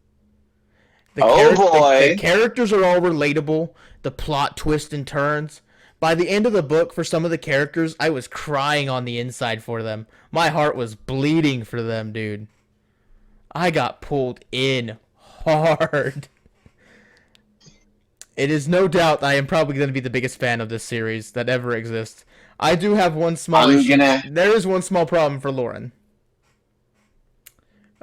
The characters are all relatable. The plot twists and turns. By the end of the book, for some of the characters, I was crying on the inside for them. My heart was bleeding for them, dude. I got pulled in hard. It is no doubt I am probably going to be the biggest fan of this series that ever exists. I do have one small issue. There is one small problem for Lauren.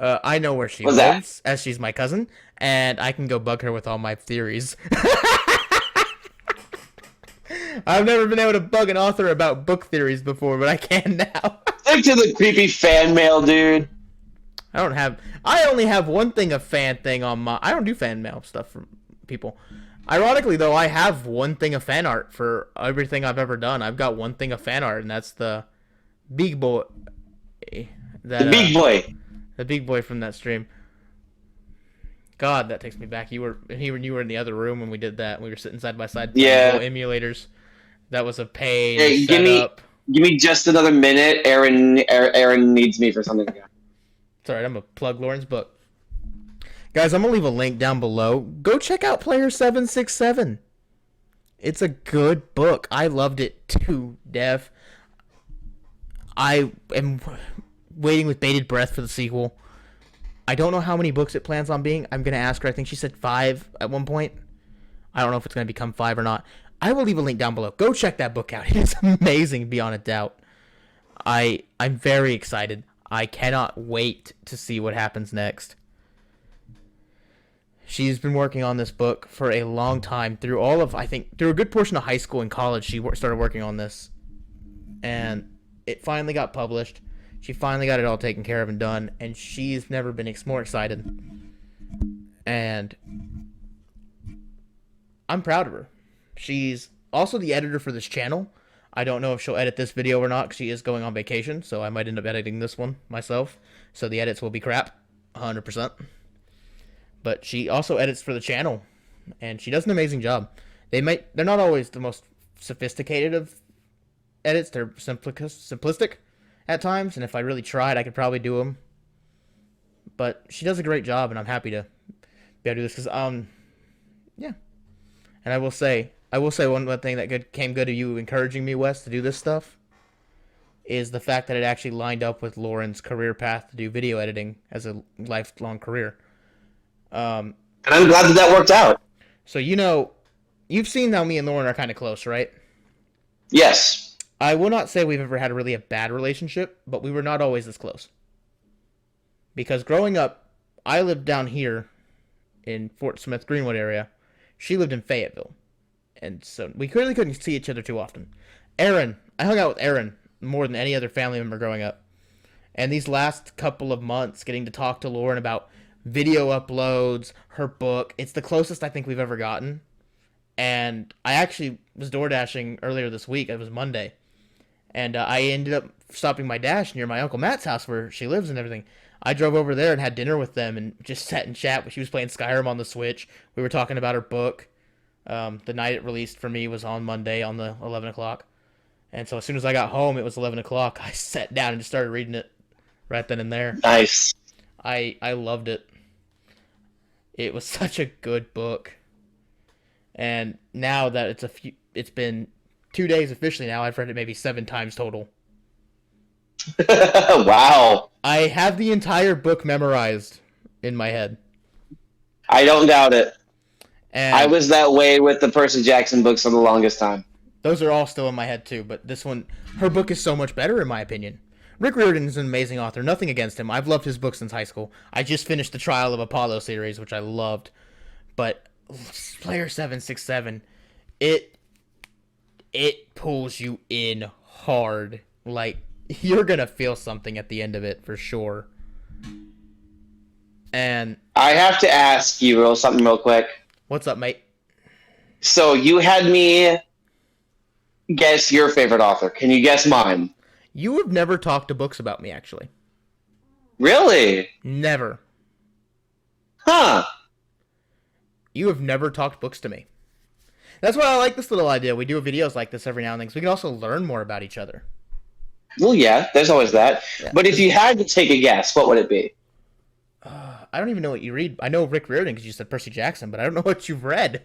I know where she lives, as she's my cousin, and I can go bug her with all my theories. I've never been able to bug an author about book theories before, but I can now. Stick to the creepy fan mail, dude. I only have one thing of fan thing on my... I don't do fan mail stuff from people. Ironically, though, I have one thing of fan art for everything I've ever done. I've got one thing of fan art, and that's the big boy. The big boy. The big boy from that stream. God, that takes me back. You were in the other room when we did that. We were sitting side by side. Yeah. Emulators. That was a pain. Hey, give me just another minute. Aaron needs me for something. It's alright. I'm gonna plug Lauren's book. Guys, I'm going to leave a link down below. Go check out Player 767. It's a good book. I loved it too, Dev. I am waiting with bated breath for the sequel. I don't know how many books it plans on being. I'm going to ask her. I think she said 5 at one point. I don't know if it's going to become 5 or not. I will leave a link down below. Go check that book out. It's amazing beyond a doubt. I'm very excited. I cannot wait to see what happens next. She's been working on this book for a long time. Through a good portion of high school and college, she started working on this. And it finally got published. She finally got it all taken care of and done. And she's never been more excited. And I'm proud of her. She's also the editor for this channel. I don't know if she'll edit this video or not because she is going on vacation. So I might end up editing this one myself. So the edits will be crap. 100%. but she also edits for the channel, and she does an amazing job. They're not always the most sophisticated of edits. They're simplistic at times, and if I really tried, I could probably do them. But she does a great job, and I'm happy to be able to do this because yeah. And I will say one thing that came good to you encouraging me, Wes, to do this stuff is the fact that it actually lined up with Lauren's career path to do video editing as a lifelong career. And I'm glad that worked out. So, you've seen how me and Lauren are kind of close, right? Yes. I will not say we've ever had a bad relationship, but we were not always this close. Because growing up, I lived down here in Fort Smith, Greenwood area. She lived in Fayetteville. And so we really couldn't see each other too often. I hung out with Aaron more than any other family member growing up. And these last couple of months, getting to talk to Lauren about video uploads, her book, it's the closest I think we've ever gotten. And I actually was door dashing earlier this week. It was Monday. And I ended up stopping my dash near my Uncle Matt's house where she lives and everything. I drove over there and had dinner with them and just sat and chat. She was playing Skyrim on the Switch. We were talking about her book. The night it released for me was on Monday on the 11 o'clock. And so as soon as I got home, it was 11 o'clock. I sat down and just started reading it right then and there. Nice. I loved it. It was such a good book. And now that it's been 2 days officially now, I've read it maybe 7 times total. Wow. I have the entire book memorized in my head. I don't doubt it. And I was that way with the Percy Jackson books for the longest time. Those are all still in my head too, but this one, her book is so much better in my opinion. Rick Riordan is an amazing author. Nothing against him. I've loved his books since high school. I just finished the Trial of Apollo series, which I loved. But Player 767, it pulls you in hard. Like, you're gonna feel something at the end of it for sure. And I have to ask you something real quick. What's up, mate? So you had me guess your favorite author. Can you guess mine? You have never talked to books about me, actually. Really? Never. Huh. You have never talked books to me. That's why I like this little idea. We do videos like this every now and then, so we can also learn more about each other. Well, yeah, there's always that. Yeah. But if you had to take a guess, what would it be? I don't even know what you read. I know Rick Riordan because you said Percy Jackson, but I don't know what you've read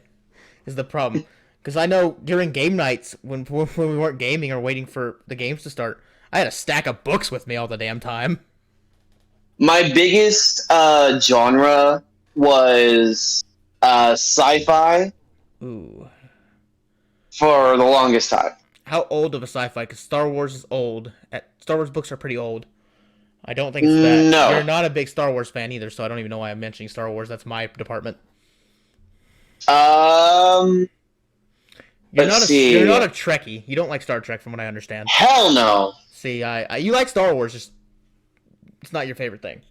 is the problem. Because I know during game nights, when we weren't gaming or waiting for the games to start, I had a stack of books with me all the damn time. My biggest genre was sci-fi. Ooh. For the longest time. How old of a sci-fi? Because Star Wars is old. Star Wars books are pretty old. I don't think it's that. No. You're not a big Star Wars fan either, so I don't even know why I'm mentioning Star Wars. That's my department. Let's see. You're not a Trekkie. You don't like Star Trek, from what I understand. Hell no. See, you like Star Wars, just it's not your favorite thing.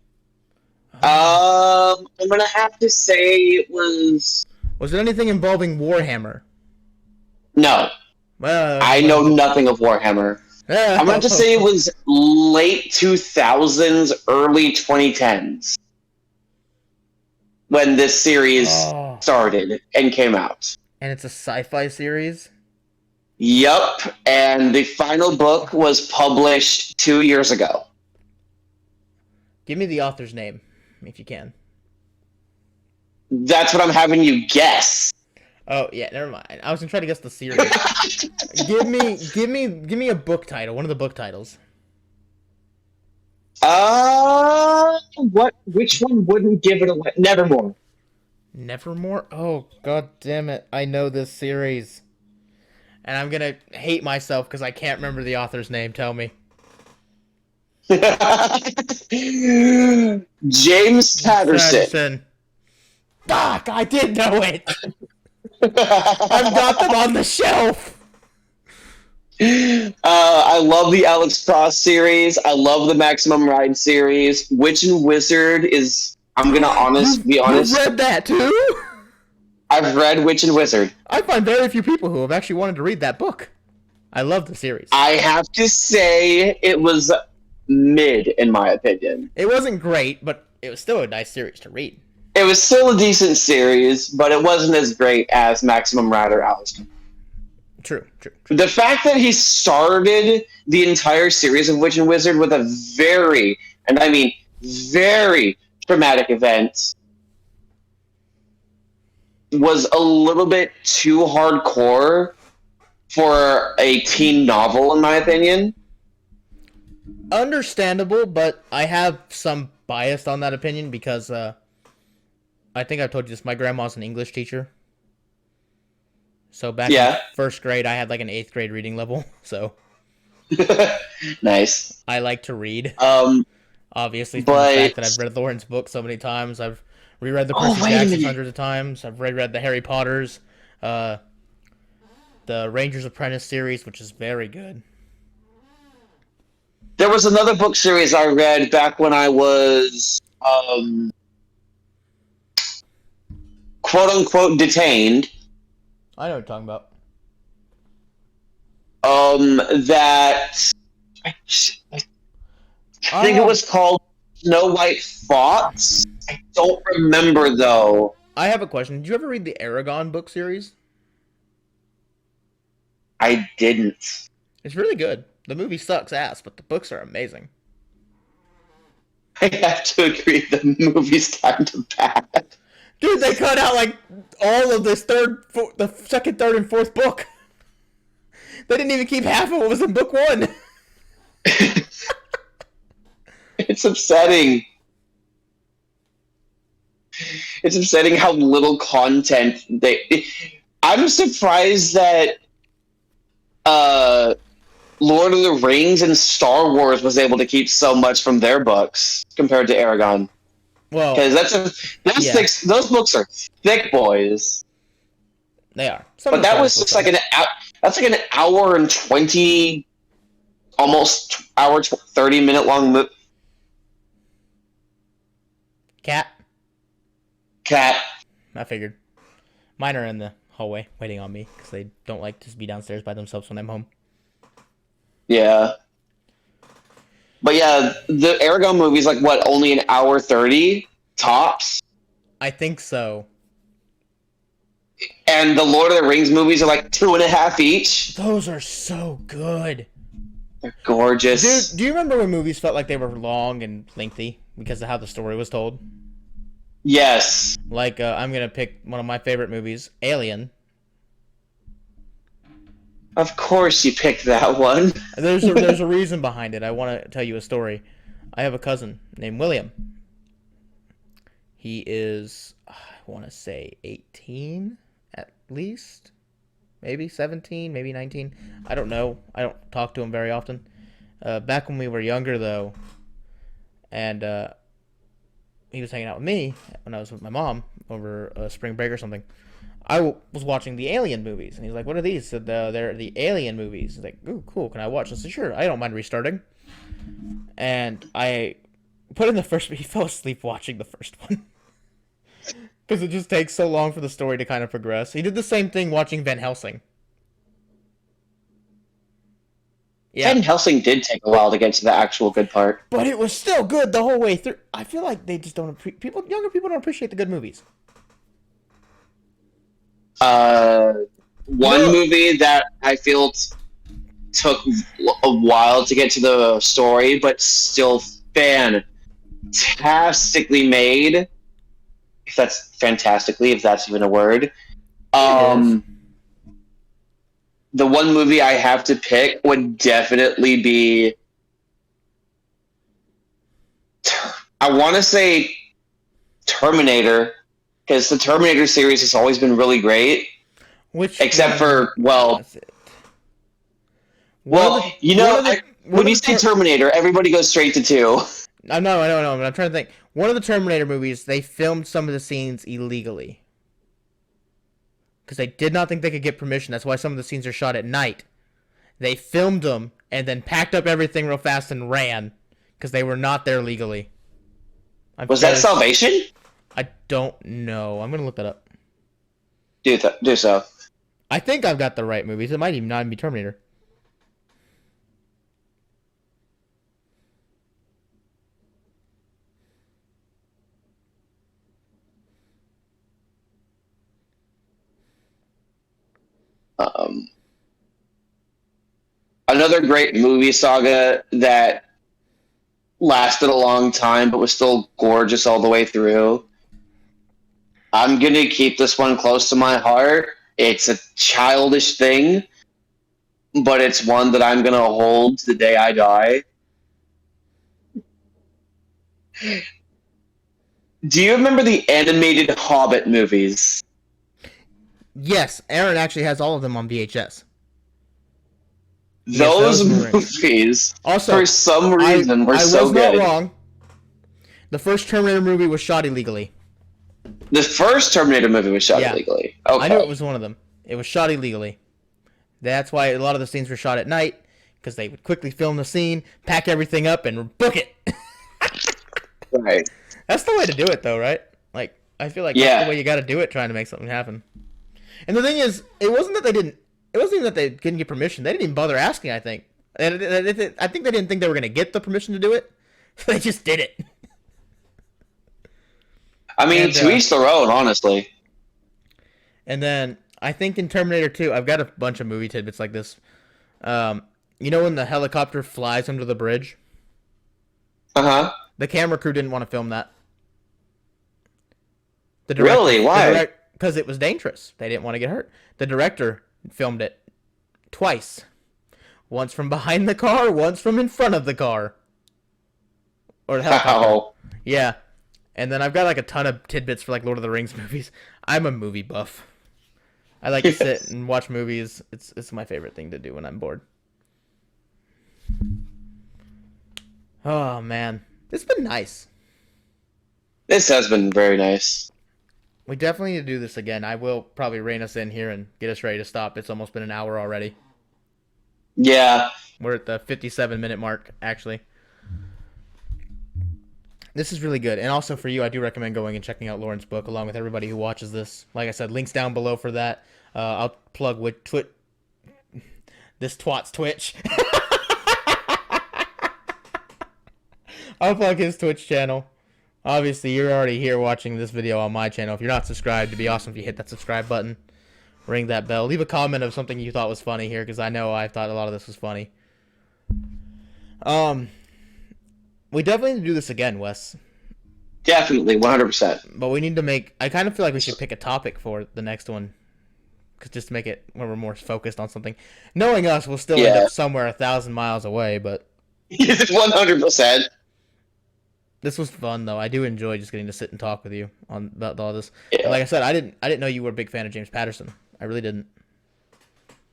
I'm gonna have to say it was. Was it anything involving Warhammer? No. I know nothing of Warhammer. I'm going to say it was late 2000s, early 2010s when this series started and came out. And it's a sci-fi series? Yup, and the final book was published 2 years ago. Give me the author's name, if you can. That's what I'm having you guess. Oh yeah, never mind. I was gonna try to guess the series. give me a book title. One of the book titles. Which one wouldn't give it away? Nevermore. Nevermore? Oh god damn it! I know this series, and I'm gonna hate myself because I can't remember the author's name. Tell me. James Patterson. Fuck! I did know it. I've got them on the shelf. I love the Alex Cross series. I love the Maximum Ride series. Witch and Wizard is. I'm gonna be honest. You read that too? I've read Witch and Wizard. I find very few people who have actually wanted to read that book. I love the series. I have to say it was mid, in my opinion. It wasn't great, but it was still a nice series to read. it was still a decent series, but it wasn't as great as Maximum Rider Alice. True. The fact that he started the entire series of Witch and Wizard with a very, and I mean very, traumatic event was a little bit too hardcore for a teen novel, in my opinion. Understandable, but I have some bias on that opinion because I think I've told you this. My grandma's an English teacher. So back in first grade, I had like an 8th grade reading level. So nice. I like to read. Obviously, from but... the fact that I've read Lawrence books so many times. I've reread the Percy Jacksons hundreds of times. I've reread the Harry Potters, the Ranger's Apprentice series, which is very good. There was another book series I read back when I was quote unquote detained. I know what you're talking about. That I think it was called Snow White Fox. I don't remember though. I have a question. Did you ever read the Aragon book series? I didn't. It's really good. The movie sucks ass, but the books are amazing. I have to agree, the movie's kind of bad. Dude, they cut out like all of this the second, third, and fourth book. They didn't even keep half of what was in book 1. It's upsetting. It's upsetting how little content they... I'm surprised that Lord of the Rings and Star Wars was able to keep so much from their books compared to Aragon. Well, because those books are thick, boys. They are. But that was just like that's like an hour and 20, almost hour 30-minute long movie. Cat. I figured. Mine are in the hallway waiting on me because they don't like to be downstairs by themselves when I'm home. Yeah. But yeah, the Aragon movie is like, what, only an hour 30 tops? I think so. And the Lord of the Rings movies are like 2.5 each. Those are so good. They're gorgeous. Dude, do you remember when movies felt like they were long and lengthy because of how the story was told? Yes. Like, I'm going to pick one of my favorite movies, Alien. Of course you picked that one. There's a reason behind it. I want to tell you a story. I have a cousin named William. He is, I want to say 18 at least. Maybe 17, maybe 19. I don't know. I don't talk to him very often. Back when we were younger, though, and he was hanging out with me when I was with my mom over spring break or something. I was watching the Alien movies, and he's like, "What are these?" I said, "They're the Alien movies." He's like, "Ooh, cool. Can I watch?" I said, "Sure. I don't mind restarting." And I put in the first. He fell asleep watching the first one because it just takes so long for the story to kind of progress. He did the same thing watching Van Helsing. Yeah. Van Helsing did take a while to get to the actual good part, but it was still good the whole way through. I feel like they just don't younger people don't appreciate the good movies. One movie that I feel took a while to get to the story, but still fantastically made. If that's even a word. The one movie I have to pick would definitely be, I want to say Terminator, because the Terminator series has always been really great. Except for, when you say Terminator, everybody goes straight to 2. I know, but I'm trying to think. One of the Terminator movies, they filmed some of the scenes illegally. Because they did not think they could get permission. That's why some of the scenes are shot at night. They filmed them and then packed up everything real fast and ran. Because they were not there legally. Was that Salvation? I don't know. I'm going to look that up. Do so. I think I've got the right movies. It might even not be Terminator. Another great movie saga that lasted a long time but was still gorgeous all the way through. I'm going to keep this one close to my heart. It's a childish thing, but it's one that I'm going to hold to the day I die. Do you remember the animated Hobbit movies? Yes, Aaron actually has all of them on VHS. Those movies, also, for some reason, were so good. I was not wrong. The first Terminator movie was shot illegally. The first Terminator movie was shot illegally. Okay. I knew it was one of them. It was shot illegally. That's why a lot of the scenes were shot at night, because they would quickly film the scene, pack everything up, and book it. Right. That's the way to do it, though, right? Like, I feel like that's the way you got to do it, trying to make something happen. And the thing is, it wasn't even that they didn't get permission. They didn't even bother asking, I think. I think they didn't think they were going to get the permission to do it. They just did it. I mean, to each their own, honestly. And then, I think in Terminator 2, I've got a bunch of movie tidbits like this. You know when the helicopter flies under the bridge? Uh-huh. The camera crew didn't want to film that. Really? Why? Because it was dangerous. They didn't want to get hurt. The director filmed it twice. Once from behind the car, once from in front of the car. Or the helicopter. Wow. Yeah. And then I've got like a ton of tidbits for like Lord of the Rings movies. I'm a movie buff. I like to sit and watch movies. It's my favorite thing to do when I'm bored. Oh, man. It's been nice. This has been very nice. We definitely need to do this again. I will probably rein us in here and get us ready to stop. It's almost been an hour already. Yeah. We're at the 57-minute mark, actually. This is really good. And also for you, I do recommend going and checking out Lauren's book along with everybody who watches this. Like I said, links down below for that. I'll plug with this twat's Twitch. I'll plug his Twitch channel. Obviously, you're already here watching this video on my channel. If you're not subscribed, it'd be awesome if you hit that subscribe button. Ring that bell. Leave a comment of something you thought was funny here, because I know I thought a lot of this was funny. We definitely need to do this again, Wes. Definitely, 100%. But we need to make... I kind of feel like we should pick a topic for the next one. Just to make it where we're more focused on something. Knowing us, we'll still end up somewhere 1,000 miles away, but... 100%. This was fun, though. I do enjoy just getting to sit and talk with you about all this. Yeah. And like I said, I didn't know you were a big fan of James Patterson. I really didn't.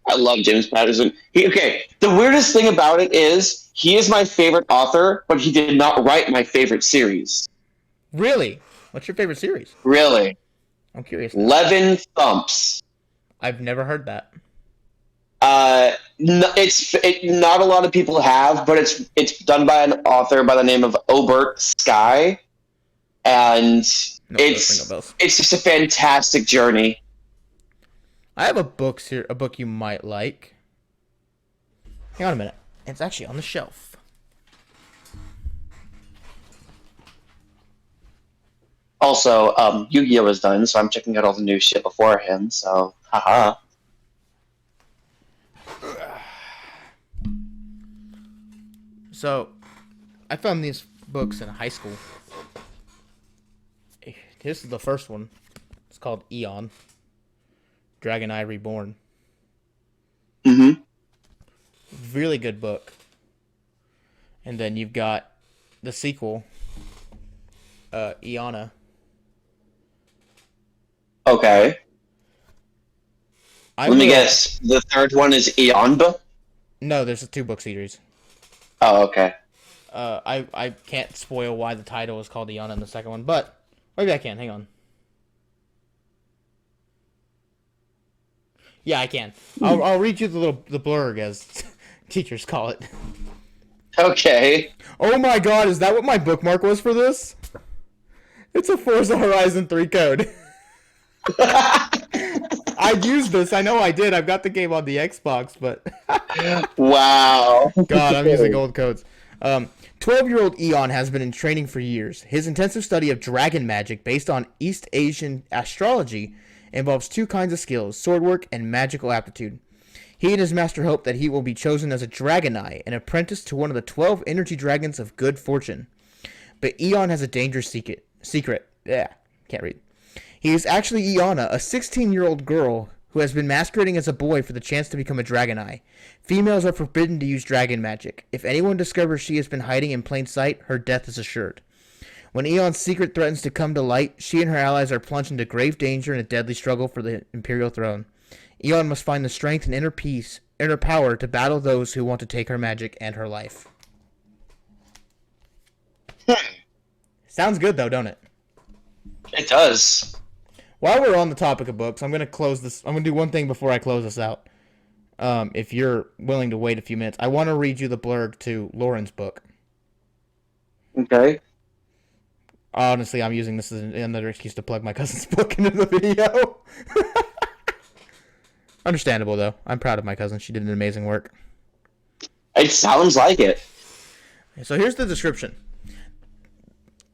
I love James Patterson. The weirdest thing about it is he is my favorite author, but he did not write my favorite series. Really? What's your favorite series? Really? I'm curious. Levin Thumps. I've never heard that. Not a lot of people have, but it's done by an author by the name of Obert Sky, and it's just a fantastic journey. I have a book you might like. Hang on a minute. It's actually on the shelf. Also, Yu-Gi-Oh! Is done, so I'm checking out all the new shit beforehand, so haha. So, I found these books in high school. This is the first one. It's called Eon. Dragon Eye Reborn. Mm-hmm. Really good book. And then you've got the sequel, Eona. Okay. Let me guess. The third one is Eonba? No, there's a 2-book series. Oh, okay. I can't spoil why the title is called Eona in the second one, but maybe I can. Hang on. Yeah, I can. I'll read you the blurb, as teachers call it. Okay. Oh my god, is that what my bookmark was for this? It's a Forza Horizon 3 code. I used this. I know I did. I've got the game on the Xbox, but... Wow. God, I'm using old codes. 12-year-old Eon has been in training for years. His intensive study of dragon magic based on East Asian astrology involves 2 kinds of skills, sword work and magical aptitude. He and his master hope that he will be chosen as a Dragoneye, an apprentice to one of the 12 energy dragons of good fortune. But Eon has a dangerous secret. Yeah, can't read. He is actually Iana, a 16-year-old girl who has been masquerading as a boy for the chance to become a Dragoneye. Females are forbidden to use dragon magic. If anyone discovers she has been hiding in plain sight, her death is assured. When Eon's secret threatens to come to light, she and her allies are plunged into grave danger in a deadly struggle for the Imperial throne. Eon must find the strength and inner power to battle those who want to take her magic and her life. Sounds good, though, don't it? It does. While we're on the topic of books, I'm going to close this. I'm going to do one thing before I close this out. If you're willing to wait a few minutes, I want to read you the blurb to Lauren's book. Okay. Honestly, I'm using this as another excuse to plug my cousin's book into the video. Understandable, though. I'm proud of my cousin. She did an amazing work. It sounds like it. So here's the description.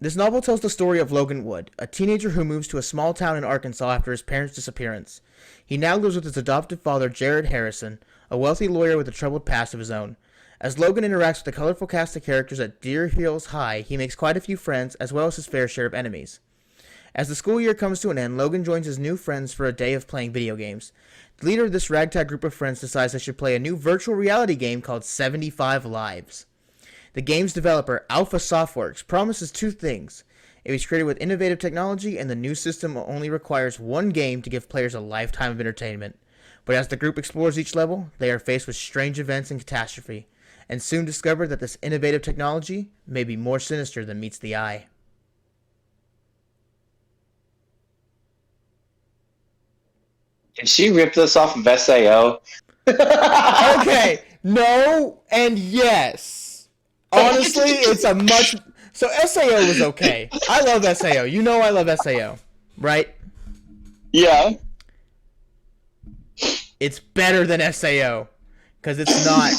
This novel tells the story of Logan Wood, a teenager who moves to a small town in Arkansas after his parents' disappearance. He now lives with his adoptive father, Jared Harrison, a wealthy lawyer with a troubled past of his own. As Logan interacts with the colorful cast of characters at Deer Hills High, he makes quite a few friends, as well as his fair share of enemies. As the school year comes to an end, Logan joins his new friends for a day of playing video games. The leader of this ragtag group of friends decides they should play a new virtual reality game called 75 Lives. The game's developer, Alpha Softworks, promises two things. It was created with innovative technology, and the new system only requires one game to give players a lifetime of entertainment. But as the group explores each level, they are faced with strange events and catastrophe, and soon discover that this innovative technology may be more sinister than meets the eye. Did she rip this off of SAO? Okay, no and yes. Honestly, it's a much... So SAO was okay. I love SAO. You know I love SAO, right? Yeah. It's better than SAO, because it's not...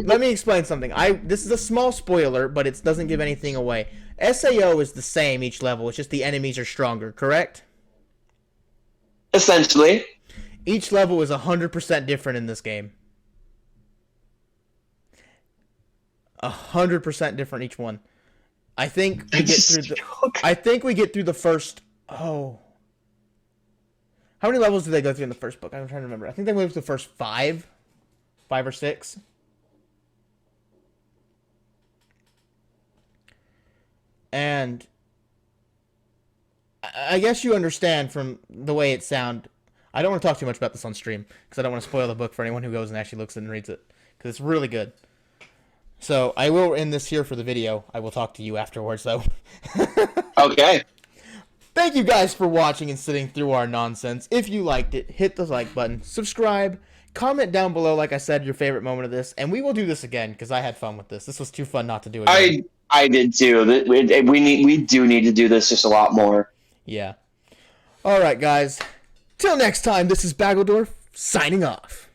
Let me explain something. This is a small spoiler, but it doesn't give anything away. SAO is the same each level. It's just the enemies are stronger, correct? Essentially. Each level is 100% different in this game. 100% different each one. I think we get through the first... Oh. How many levels did they go through in the first book? I'm trying to remember. I think they went through the first 5. 5 or 6. And I guess you understand from the way it sounds. I don't want to talk too much about this on stream, because I don't want to spoil the book for anyone who goes and actually looks and reads it, because it's really good. So I will end this here for the video. I will talk to you afterwards, though. Okay. Thank you guys for watching and sitting through our nonsense. If you liked it, hit the like button, subscribe, comment down below, like I said, your favorite moment of this, and we will do this again, because I had fun with this. This was too fun not to do again. I did too. We do need to do this just a lot more. Yeah. All right, guys. Till next time, this is Bageldorf, signing off.